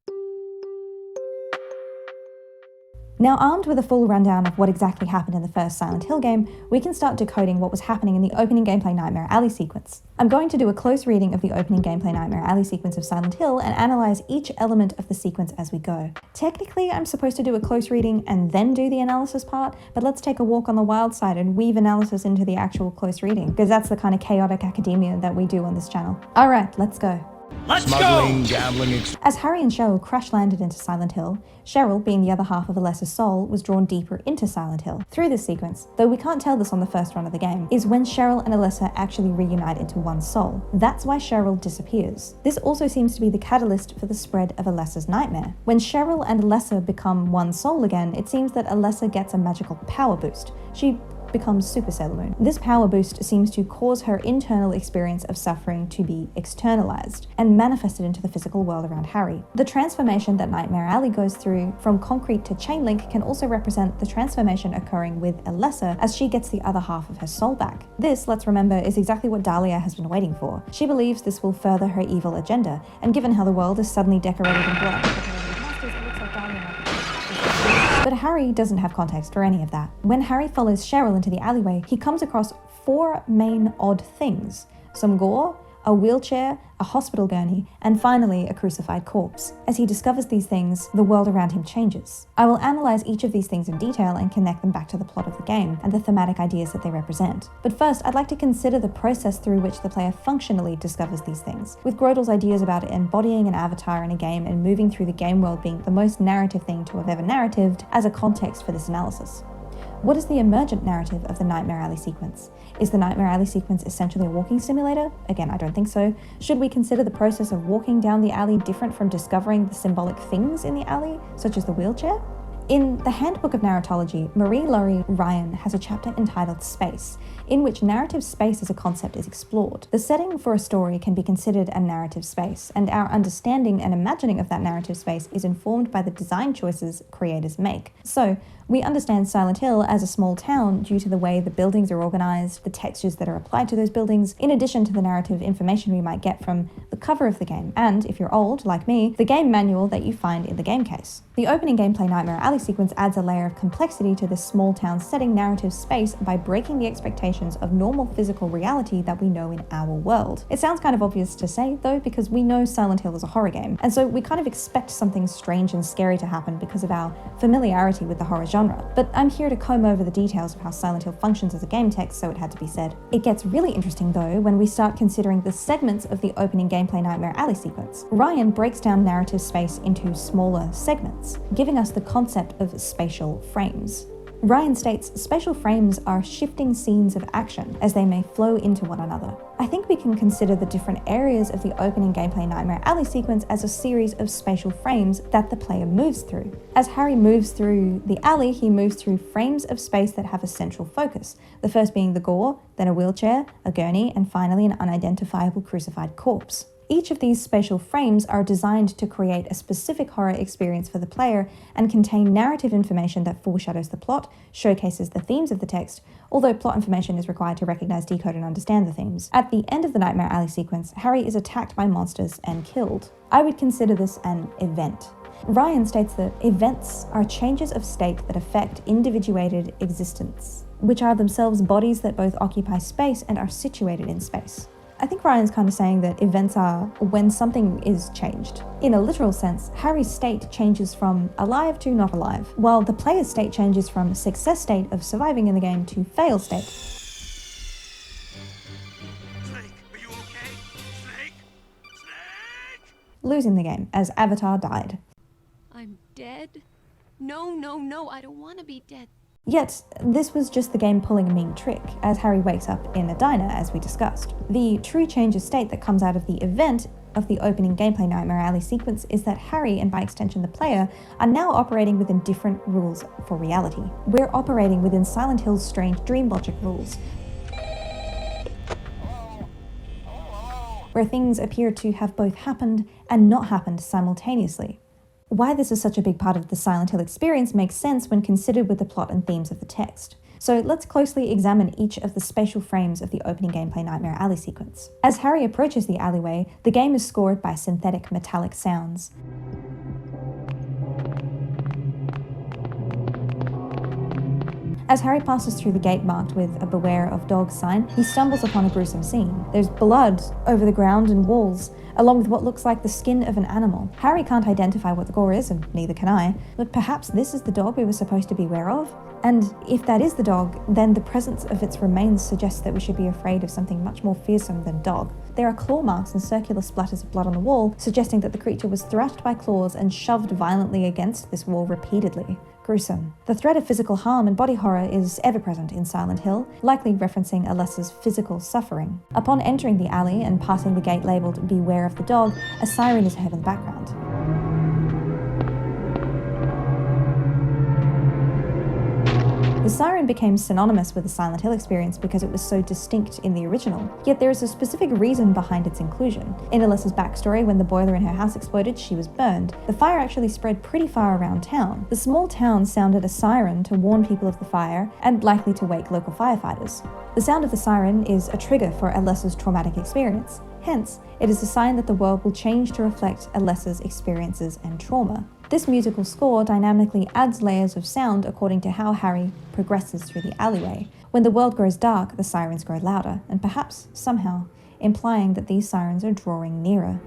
Now, armed with a full rundown of what exactly happened in the first Silent Hill game, we can start decoding what was happening in the opening gameplay Nightmare Alley sequence. I'm going to do a close reading of the opening gameplay Nightmare Alley sequence of Silent Hill and analyze each element of the sequence as we go. Technically, I'm supposed to do a close reading and then do the analysis part, but let's take a walk on the wild side and weave analysis into the actual close reading, because that's the kind of chaotic academia that we do on this channel. Alright, let's go. Let's Smuggling, go! gambling, As Harry and Cheryl crash-landed into Silent Hill, Cheryl, being the other half of Alessa's soul, was drawn deeper into Silent Hill. Through this sequence, though we can't tell this on the first run of the game, is when Cheryl and Alessa actually reunite into one soul. That's why Cheryl disappears. This also seems to be the catalyst for the spread of Alessa's nightmare. When Cheryl and Alessa become one soul again, it seems that Alessa gets a magical power boost. She becomes Super Sailor Moon. This power boost seems to cause her internal experience of suffering to be externalized and manifested into the physical world around Harry. The transformation that Nightmare Alley goes through from concrete to chain link can also represent the transformation occurring with Alessa as she gets the other half of her soul back. This, let's remember, is exactly what Dahlia has been waiting for. She believes this will further her evil agenda, and given how the world is suddenly decorated in blood, but Harry doesn't have context for any of that. When Harry follows Cheryl into the alleyway, he comes across 4 main odd things: some gore, a wheelchair, a hospital gurney, and finally a crucified corpse. As he discovers these things, the world around him changes. I will analyze each of these things in detail and connect them back to the plot of the game and the thematic ideas that they represent. But first, I'd like to consider the process through which the player functionally discovers these things, with Grodel's ideas about embodying an avatar in a game and moving through the game world being the most narrative thing to have ever narratived as a context for this analysis. What is the emergent narrative of the Nightmare Alley sequence? Is the Nightmare Alley sequence essentially a walking simulator? Again, I don't think so. Should we consider the process of walking down the alley different from discovering the symbolic things in the alley, such as the wheelchair? In the Handbook of Narratology, Marie-Laurie Ryan has a chapter entitled Space, in which narrative space as a concept is explored. The setting for a story can be considered a narrative space, and our understanding and imagining of that narrative space is informed by the design choices creators make. So, we understand Silent Hill as a small town due to the way the buildings are organized, the textures that are applied to those buildings, in addition to the narrative information we might get from the cover of the game, and, if you're old, like me, the game manual that you find in the game case. The opening gameplay Nightmare Alley sequence adds a layer of complexity to this small town setting narrative space by breaking the expectations of normal physical reality that we know in our world. It sounds kind of obvious to say, though, because we know Silent Hill is a horror game, and so we kind of expect something strange and scary to happen because of our familiarity with the horror genre. But I'm here to comb over the details of how Silent Hill functions as a game text, so it had to be said. It gets really interesting, though, when we start considering the segments of the opening gameplay Nightmare Alley sequence. Ryan breaks down narrative space into smaller segments, giving us the concept of spatial frames. Ryan states spatial frames are shifting scenes of action as they may flow into one another. I think we can consider the different areas of the opening gameplay Nightmare Alley sequence as a series of spatial frames that the player moves through. As Harry moves through the alley, he moves through frames of space that have a central focus, the first being the gore, then a wheelchair, a gurney, and finally an unidentifiable crucified corpse. Each of these spatial frames are designed to create a specific horror experience for the player and contain narrative information that foreshadows the plot, showcases the themes of the text, although plot information is required to recognize, decode, and understand the themes. At the end of the Nightmare Alley sequence, Harry is attacked by monsters and killed. I would consider this an event. Ryan states that events are changes of state that affect individuated existence, which are themselves bodies that both occupy space and are situated in space. I think Ryan's kind of saying that events are when something is changed. In a literal sense, Harry's state changes from alive to not alive, while the player's state changes from success state of surviving in the game to fail state. Snake, are you okay? Snake? Snake? Losing the game, as Avatar died. I'm dead? No, I don't want to be dead. Yet, this was just the game pulling a mean trick, as Harry wakes up in a diner, as we discussed. The true change of state that comes out of the event of the opening gameplay Nightmare Alley sequence is that Harry, and by extension the player, are now operating within different rules for reality. We're operating within Silent Hill's strange dream logic rules, where things appear to have both happened and not happened simultaneously. Why this is such a big part of the Silent Hill experience makes sense when considered with the plot and themes of the text. So let's closely examine each of the spatial frames of the opening gameplay Nightmare Alley sequence. As Harry approaches the alleyway, the game is scored by synthetic metallic sounds. As Harry passes through the gate marked with a "Beware of Dogs" sign, he stumbles upon a gruesome scene. There's blood over the ground and walls, along with what looks like the skin of an animal. Harry can't identify what the gore is, and neither can I, but perhaps this is the dog we were supposed to beware of? And if that is the dog, then the presence of its remains suggests that we should be afraid of something much more fearsome than dog. There are claw marks and circular splatters of blood on the wall, suggesting that the creature was thrashed by claws and shoved violently against this wall repeatedly. Gruesome. The threat of physical harm and body horror is ever present in Silent Hill, likely referencing Alessa's physical suffering. Upon entering the alley and passing the gate labelled "Beware of the Dog," a siren is heard in the background. The siren became synonymous with the Silent Hill experience because it was so distinct in the original, yet there is a specific reason behind its inclusion. In Alessa's backstory, when the boiler in her house exploded, she was burned. The fire actually spread pretty far around town. The small town sounded a siren to warn people of the fire, and likely to wake local firefighters. The sound of the siren is a trigger for Alessa's traumatic experience. Hence, it is a sign that the world will change to reflect Alessa's experiences and trauma. This musical score dynamically adds layers of sound according to how Harry progresses through the alleyway. When the world grows dark, the sirens grow louder, and perhaps, somehow, implying that these sirens are drawing nearer.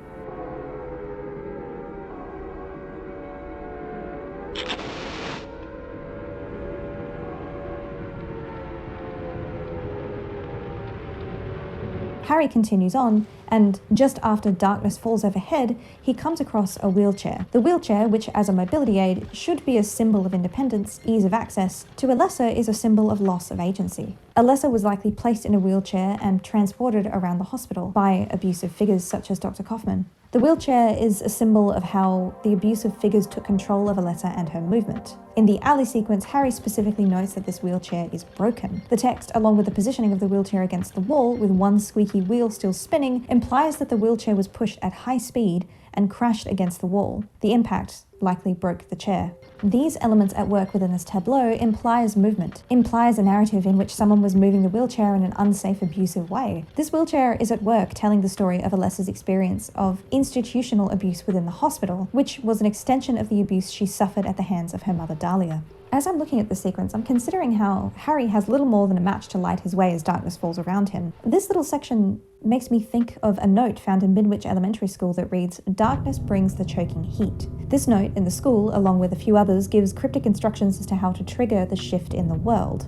Harry continues on, and just after darkness falls overhead, he comes across a wheelchair. The wheelchair, which as a mobility aid should be a symbol of independence, ease of access, to Alessa is a symbol of loss of agency. Alessa was likely placed in a wheelchair and transported around the hospital by abusive figures such as Dr. Kaufman. The wheelchair is a symbol of how the abusive figures took control of Alessa and her movement. In the alley sequence, Harry specifically notes that this wheelchair is broken. The text, along with the positioning of the wheelchair against the wall, with one squeaky wheel still spinning, implies that the wheelchair was pushed at high speed and crashed against the wall. The impact likely broke the chair. These elements at work within this tableau implies movement, implies a narrative in which someone was moving the wheelchair in an unsafe, abusive way. This wheelchair is at work telling the story of Alessa's experience of institutional abuse within the hospital, which was an extension of the abuse she suffered at the hands of her mother Dahlia. As I'm looking at this sequence, I'm considering how Harry has little more than a match to light his way as darkness falls around him. This little section makes me think of a note found in Midwich Elementary School that reads, "Darkness brings the choking heat." This note in the school, along with a few others, gives cryptic instructions as to how to trigger the shift in the world.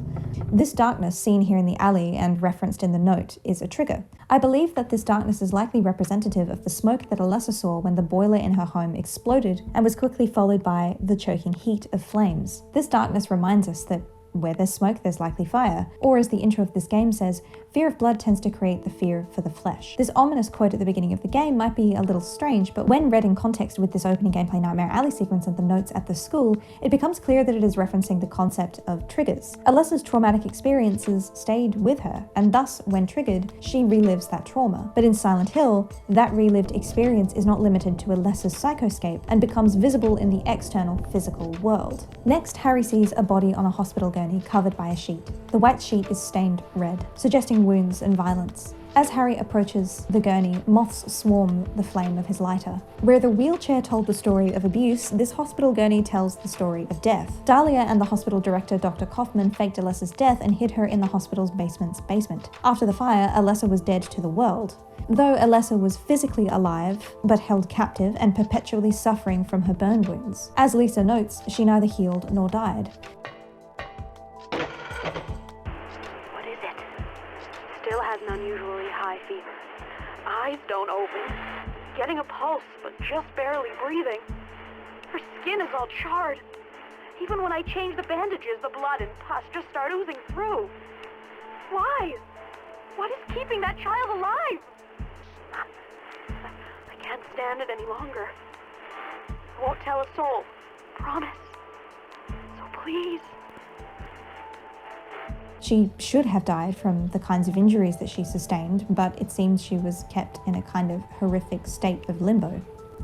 This darkness seen here in the alley and referenced in the note is a trigger. I believe that this darkness is likely representative of the smoke that Alessa saw when the boiler in her home exploded and was quickly followed by the choking heat of flames. This darkness reminds us that where there's smoke, there's likely fire. Or as the intro of this game says, fear of blood tends to create the fear for the flesh. This ominous quote at the beginning of the game might be a little strange, but when read in context with this opening gameplay Nightmare Alley sequence and the notes at the school, it becomes clear that it is referencing the concept of triggers. Alessa's traumatic experiences stayed with her, and thus, when triggered, she relives that trauma. But in Silent Hill, that relived experience is not limited to Alessa's psychoscape and becomes visible in the external physical world. Next, Harry sees a body on a hospital gurney covered by a sheet. The white sheet is stained red, suggesting wounds and violence. As Harry approaches the gurney, moths swarm the flame of his lighter. Where the wheelchair told the story of abuse, this hospital gurney tells the story of death. Dahlia and the hospital director, Dr. Kaufman, faked Alessa's death and hid her in the hospital's basement's basement. After the fire, Alessa was dead to the world. Though Alessa was physically alive, but held captive and perpetually suffering from her burn wounds. As Lisa notes, she neither healed nor died. What is it? Still has an unusually high fever. Eyes don't open. Getting a pulse, but just barely breathing. Her skin is all charred. Even when I change the bandages, the blood and pus just start oozing through. Why? What is keeping that child alive? I can't stand it any longer. I won't tell a soul. Promise. So please. She should have died from the kinds of injuries that she sustained, but it seems she was kept in a kind of horrific state of limbo.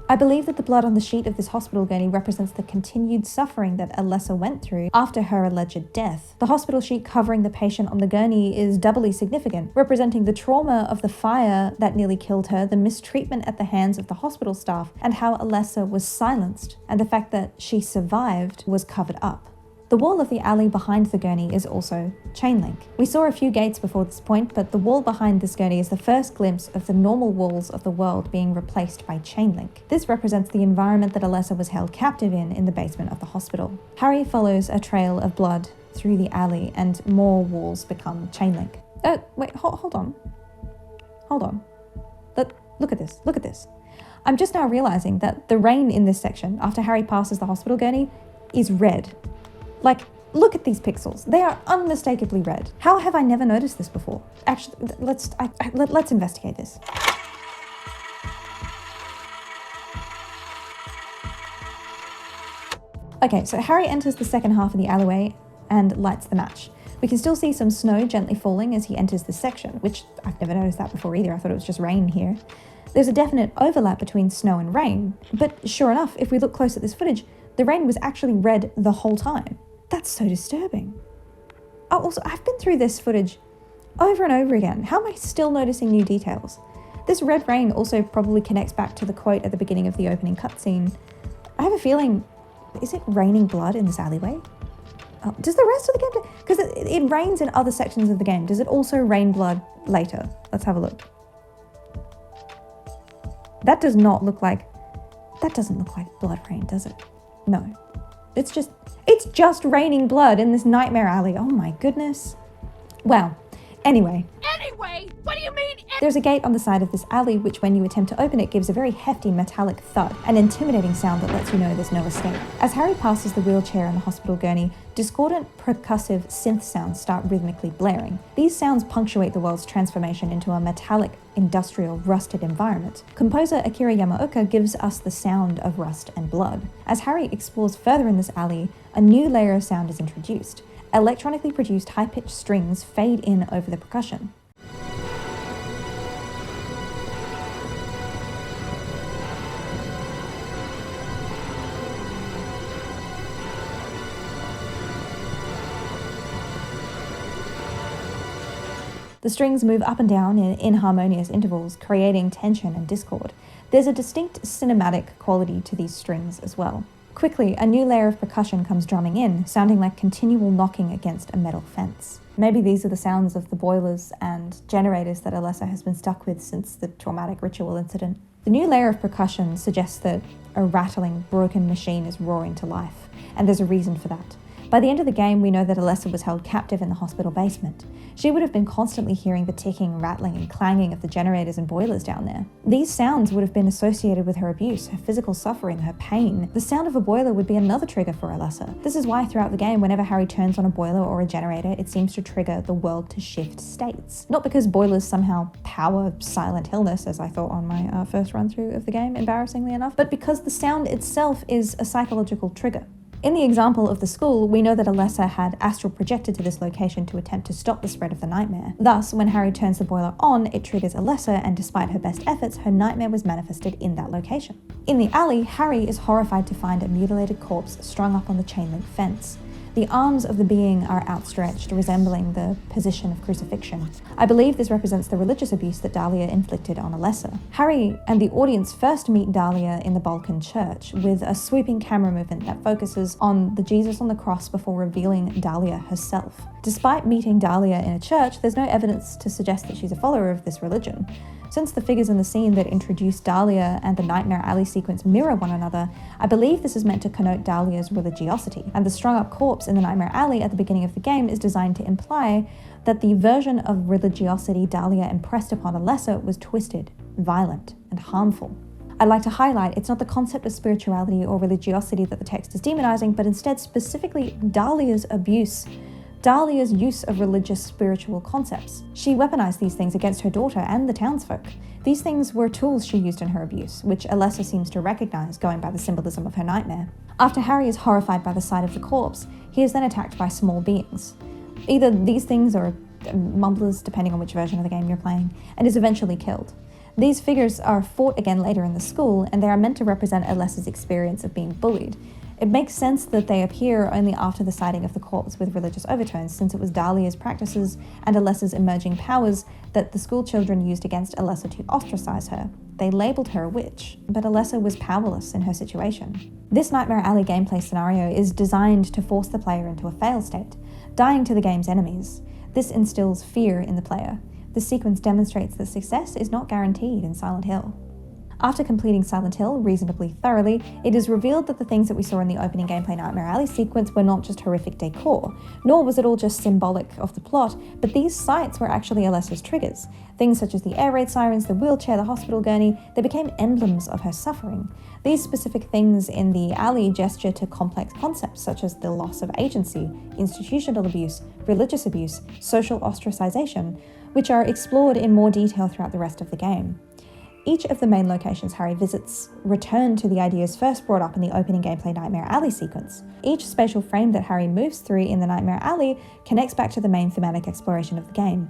I believe that the blood on the sheet of this hospital gurney represents the continued suffering that Alessa went through after her alleged death. The hospital sheet covering the patient on the gurney is doubly significant, representing the trauma of the fire that nearly killed her, the mistreatment at the hands of the hospital staff, and how Alessa was silenced, and the fact that she survived was covered up. The wall of the alley behind the gurney is also chain link. We saw a few gates before this point, but the wall behind this gurney is the first glimpse of the normal walls of the world being replaced by chain link. This represents the environment that Alessa was held captive in the basement of the hospital. Harry follows a trail of blood through the alley and more walls become chain link. Wait, hold on. Hold on. Look at this. I'm just now realizing that the rain in this section, after Harry passes the hospital gurney, is red. Like, look at these pixels. They are unmistakably red. How have I never noticed this before? Actually, let's investigate this. Okay, so Harry enters the second half of the alleyway and lights the match. We can still see some snow gently falling as he enters this section, which I've never noticed that before either. I thought it was just rain here. There's a definite overlap between snow and rain, but sure enough, if we look close at this footage, the rain was actually red the whole time. That's so disturbing. Oh, also, I've been through this footage over and over again. How am I still noticing new details? This red rain also probably connects back to the quote at the beginning of the opening cutscene. I have a feeling, is it raining blood in this alleyway? Does the rest of the game, because it rains in other sections of the game, does it also rain blood later? Let's have a look. That doesn't look like blood rain, does it? No. It's just raining blood in this nightmare alley. Oh my goodness. Well, anyway. Anyway? What do you mean? There's a gate on the side of this alley which, when you attempt to open it, gives a very hefty metallic thud, an intimidating sound that lets you know there's no escape. As Harry passes the wheelchair and the hospital gurney, discordant, percussive synth sounds start rhythmically blaring. These sounds punctuate the world's transformation into a metallic, industrial, rusted environment. Composer Akira Yamaoka gives us the sound of rust and blood. As Harry explores further in this alley, a new layer of sound is introduced. Electronically produced high-pitched strings fade in over the percussion. The strings move up and down in inharmonious intervals, creating tension and discord. There's a distinct cinematic quality to these strings as well. Quickly, a new layer of percussion comes drumming in, sounding like continual knocking against a metal fence. Maybe these are the sounds of the boilers and generators that Alessa has been stuck with since the traumatic ritual incident. The new layer of percussion suggests that a rattling, broken machine is roaring to life, and there's a reason for that. By the end of the game, we know that Alessa was held captive in the hospital basement. She would have been constantly hearing the ticking, rattling, and clanging of the generators and boilers down there. These sounds would have been associated with her abuse, her physical suffering, her pain. The sound of a boiler would be another trigger for Alessa. This is why throughout the game, whenever Harry turns on a boiler or a generator, it seems to trigger the world to shift states. Not because boilers somehow power silent illness, as I thought on my first run through of the game, embarrassingly enough, but because the sound itself is a psychological trigger. In the example of the school, we know that Alessa had astral projected to this location to attempt to stop the spread of the nightmare. Thus, when Harry turns the boiler on, it triggers Alessa, and despite her best efforts, her nightmare was manifested in that location. In the alley, Harry is horrified to find a mutilated corpse strung up on the chain-link fence. The arms of the being are outstretched, resembling the position of crucifixion. I believe this represents the religious abuse that Dahlia inflicted on Alessa. Harry and the audience first meet Dahlia in the Balkan church, with a sweeping camera movement that focuses on the Jesus on the cross before revealing Dahlia herself. Despite meeting Dahlia in a church, there's no evidence to suggest that she's a follower of this religion. Since the figures in the scene that introduce Dahlia and the Nightmare Alley sequence mirror one another, I believe this is meant to connote Dahlia's religiosity, and the strung-up corpse in the Nightmare Alley at the beginning of the game is designed to imply that the version of religiosity Dahlia impressed upon Alessa was twisted, violent, and harmful. I'd like to highlight it's not the concept of spirituality or religiosity that the text is demonizing, but instead specifically Dahlia's abuse, Dahlia's use of religious spiritual concepts. She weaponized these things against her daughter and the townsfolk. These things were tools she used in her abuse, which Alessa seems to recognize, going by the symbolism of her nightmare. After Harry is horrified by the sight of the corpse, he is then attacked by small beings. Either these things or mumblers, depending on which version of the game you're playing, and is eventually killed. These figures are fought again later in the school, and they are meant to represent Alessa's experience of being bullied. It makes sense that they appear only after the sighting of the corpse with religious overtones, since it was Dahlia's practices and Alessa's emerging powers that the school children used against Alessa to ostracize her. They labelled her a witch, but Alessa was powerless in her situation. This Nightmare Alley gameplay scenario is designed to force the player into a fail state, dying to the game's enemies. This instills fear in the player. This sequence demonstrates that success is not guaranteed in Silent Hill. After completing Silent Hill reasonably thoroughly, it is revealed that the things that we saw in the opening gameplay Nightmare Alley sequence were not just horrific decor, nor was it all just symbolic of the plot, but these sights were actually Alessa's triggers. Things such as the air raid sirens, the wheelchair, the hospital gurney, they became emblems of her suffering. These specific things in the alley gesture to complex concepts such as the loss of agency, institutional abuse, religious abuse, social ostracization, which are explored in more detail throughout the rest of the game. Each of the main locations Harry visits return to the ideas first brought up in the opening gameplay Nightmare Alley sequence. Each spatial frame that Harry moves through in the Nightmare Alley connects back to the main thematic exploration of the game,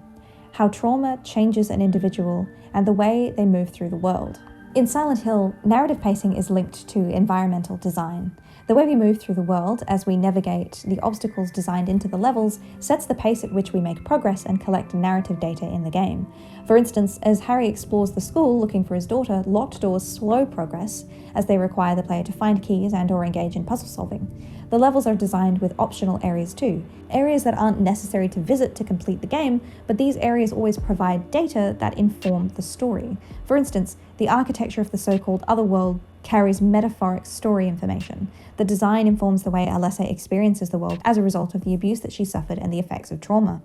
how trauma changes an individual and the way they move through the world. In Silent Hill, narrative pacing is linked to environmental design. The way we move through the world as we navigate the obstacles designed into the levels sets the pace at which we make progress and collect narrative data in the game. For instance, as Harry explores the school looking for his daughter, locked doors slow progress as they require the player to find keys and/or engage in puzzle solving. The levels are designed with optional areas too, areas that aren't necessary to visit to complete the game, but these areas always provide data that inform the story. For instance, the architecture of the so-called Otherworld carries metaphoric story information. The design informs the way Alessa experiences the world as a result of the abuse that she suffered and the effects of trauma.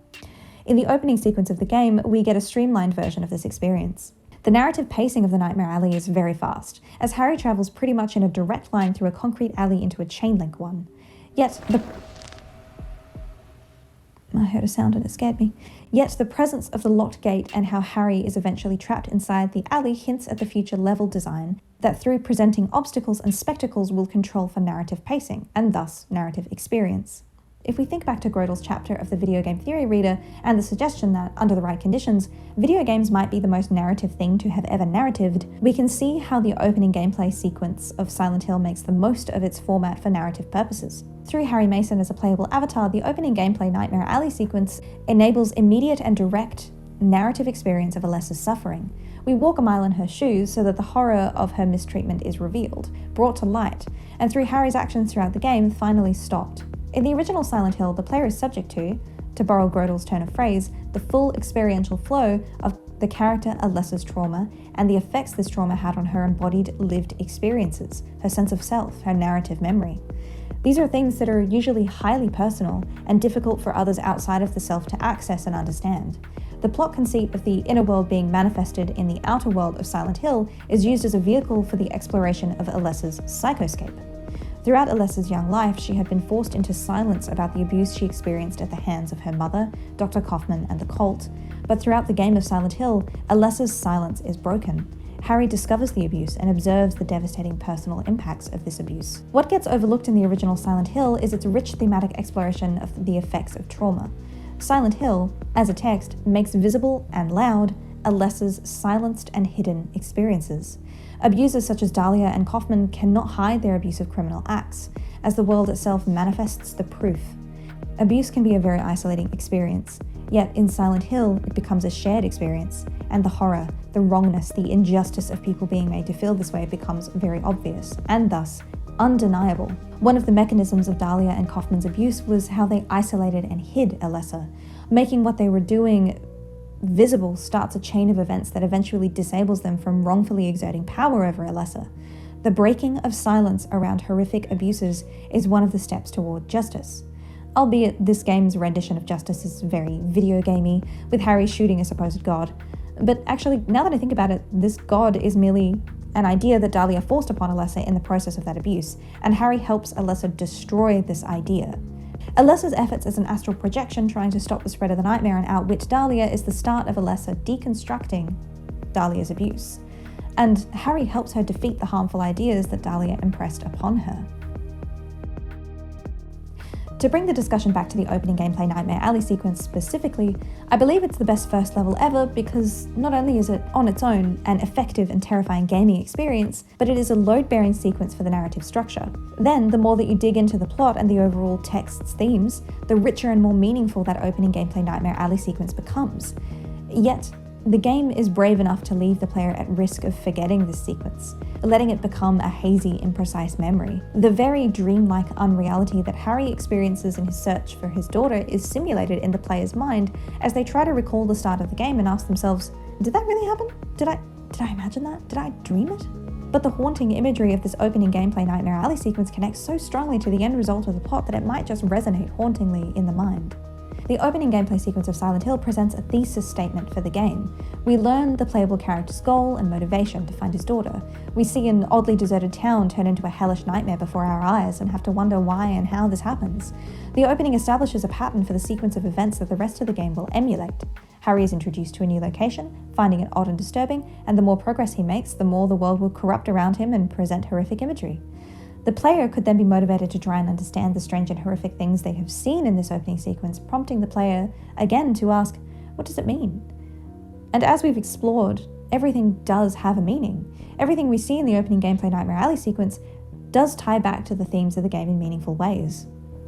In the opening sequence of the game, we get a streamlined version of this experience. The narrative pacing of the Nightmare Alley is very fast, as Harry travels pretty much in a direct line through a concrete alley into a chain-link one. I heard a sound and it scared me. Yet the presence of the locked gate and how Harry is eventually trapped inside the alley hints at the future level design that through presenting obstacles and spectacles will control for narrative pacing, and thus narrative experience. If we think back to Grodel's chapter of the Video Game Theory Reader and the suggestion that, under the right conditions, video games might be the most narrative thing to have ever narratived, we can see how the opening gameplay sequence of Silent Hill makes the most of its format for narrative purposes. Through Harry Mason as a playable avatar, the opening gameplay Nightmare Alley sequence enables immediate and direct narrative experience of Alessa's suffering. We walk a mile in her shoes so that the horror of her mistreatment is revealed, brought to light, and through Harry's actions throughout the game, finally stopped. In the original Silent Hill, the player is subject to borrow Grodel's turn of phrase, the full experiential flow of the character Alessa's trauma and the effects this trauma had on her embodied lived experiences, her sense of self, her narrative memory. These are things that are usually highly personal and difficult for others outside of the self to access and understand. The plot conceit of the inner world being manifested in the outer world of Silent Hill is used as a vehicle for the exploration of Alessa's psychoscape. Throughout Alessa's young life, she had been forced into silence about the abuse she experienced at the hands of her mother, Dr. Kaufman, and the cult, but throughout the game of Silent Hill, Alessa's silence is broken. Harry discovers the abuse and observes the devastating personal impacts of this abuse. What gets overlooked in the original Silent Hill is its rich thematic exploration of the effects of trauma. Silent Hill, as a text, makes visible and loud Alessa's silenced and hidden experiences. Abusers such as Dahlia and Kaufman cannot hide their abusive criminal acts, as the world itself manifests the proof. Abuse can be a very isolating experience, yet in Silent Hill it becomes a shared experience, and the horror, the wrongness, the injustice of people being made to feel this way becomes very obvious, and thus undeniable. One of the mechanisms of Dahlia and Kaufman's abuse was how they isolated and hid Alessa. Making what they were doing visible starts a chain of events that eventually disables them from wrongfully exerting power over Alessa. The breaking of silence around horrific abuses is one of the steps toward justice. Albeit this game's rendition of justice is very video gamey, with Harry shooting a supposed god. But actually, now that I think about it, this god is merely an idea that Dahlia forced upon Alessa in the process of that abuse, and Harry helps Alessa destroy this idea. Alessa's efforts as an astral projection trying to stop the spread of the nightmare and outwit Dahlia is the start of Alessa deconstructing Dahlia's abuse, and Harry helps her defeat the harmful ideas that Dahlia impressed upon her. To bring the discussion back to the opening gameplay Nightmare Alley sequence specifically, I believe it's the best first level ever because not only is it on its own an effective and terrifying gaming experience, but it is a load-bearing sequence for the narrative structure. Then, the more that you dig into the plot and the overall text's themes, the richer and more meaningful that opening gameplay Nightmare Alley sequence becomes. Yet, the game is brave enough to leave the player at risk of forgetting this sequence, letting it become a hazy, imprecise memory. The very dreamlike unreality that Harry experiences in his search for his daughter is simulated in the player's mind as they try to recall the start of the game and ask themselves, did that really happen? Did I imagine that? Did I dream it? But the haunting imagery of this opening gameplay Nightmare Alley sequence connects so strongly to the end result of the plot that it might just resonate hauntingly in the mind. The opening gameplay sequence of Silent Hill presents a thesis statement for the game. We learn the playable character's goal and motivation to find his daughter. We see an oddly deserted town turn into a hellish nightmare before our eyes and have to wonder why and how this happens. The opening establishes a pattern for the sequence of events that the rest of the game will emulate. Harry is introduced to a new location, finding it odd and disturbing, and the more progress he makes, the more the world will corrupt around him and present horrific imagery. The player could then be motivated to try and understand the strange and horrific things they have seen in this opening sequence, prompting the player again to ask, what does it mean? And as we've explored, everything does have a meaning. Everything we see in the opening gameplay Nightmare Alley sequence does tie back to the themes of the game in meaningful ways.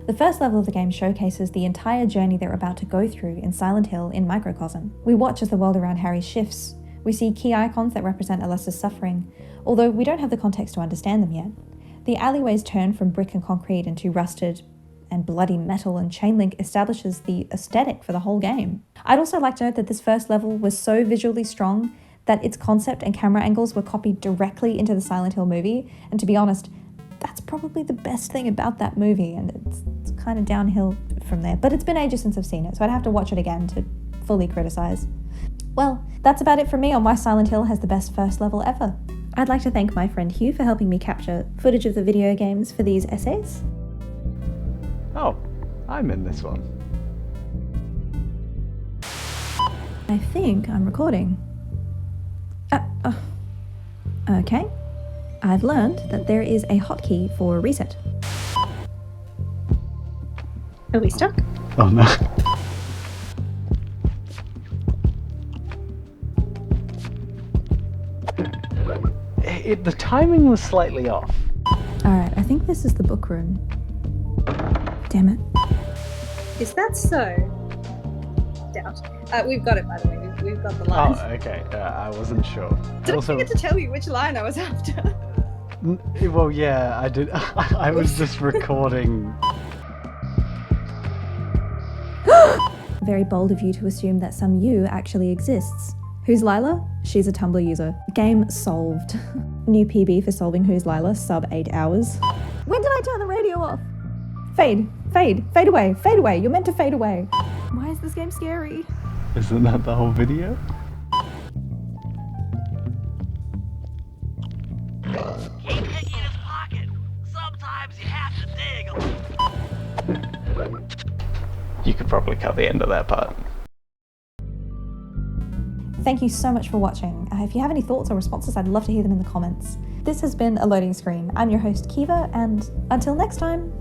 The first level of the game showcases the entire journey they're about to go through in Silent Hill in microcosm. We watch as the world around Harry shifts. We see key icons that represent Alessa's suffering, although we don't have the context to understand them yet. The alleyways turn from brick and concrete into rusted and bloody metal, and chain link establishes the aesthetic for the whole game. I'd also like to note that this first level was so visually strong that its concept and camera angles were copied directly into the Silent Hill movie, and to be honest, that's probably the best thing about that movie, and it's kind of downhill from there. But it's been ages since I've seen it, so I'd have to watch it again to fully criticize. Well, that's about it from me on why Silent Hill has the best first level ever. I'd like to thank my friend Hugh for helping me capture footage of the video games for these essays. Oh, I'm in this one. I think I'm recording. Okay. I've learned that there is a hotkey for reset. Are we stuck? Oh no. The timing was slightly off. Alright, I think this is the book room. Damn it. Is that so? Doubt. We've got it, by the way. We've got the line. Oh, okay. I wasn't sure. Did also, I forget to tell you which line I was after? Well, yeah, I did. I was just recording. Very bold of you to assume that some you actually exists. Who's Lila? She's a Tumblr user. Game solved. New PB for solving Who's Lila, sub 8 hours. When did I turn the radio off? Fade. Fade. Fade away. Fade away. You're meant to fade away. Why is this game scary? Isn't that the whole video? Keep picking his pocket. Sometimes you have to dig. You could probably cut the end of that part. Thank you so much for watching. If you have any thoughts or responses, I'd love to hear them in the comments. This has been A Loading Screen. I'm your host, Kiva, and until next time,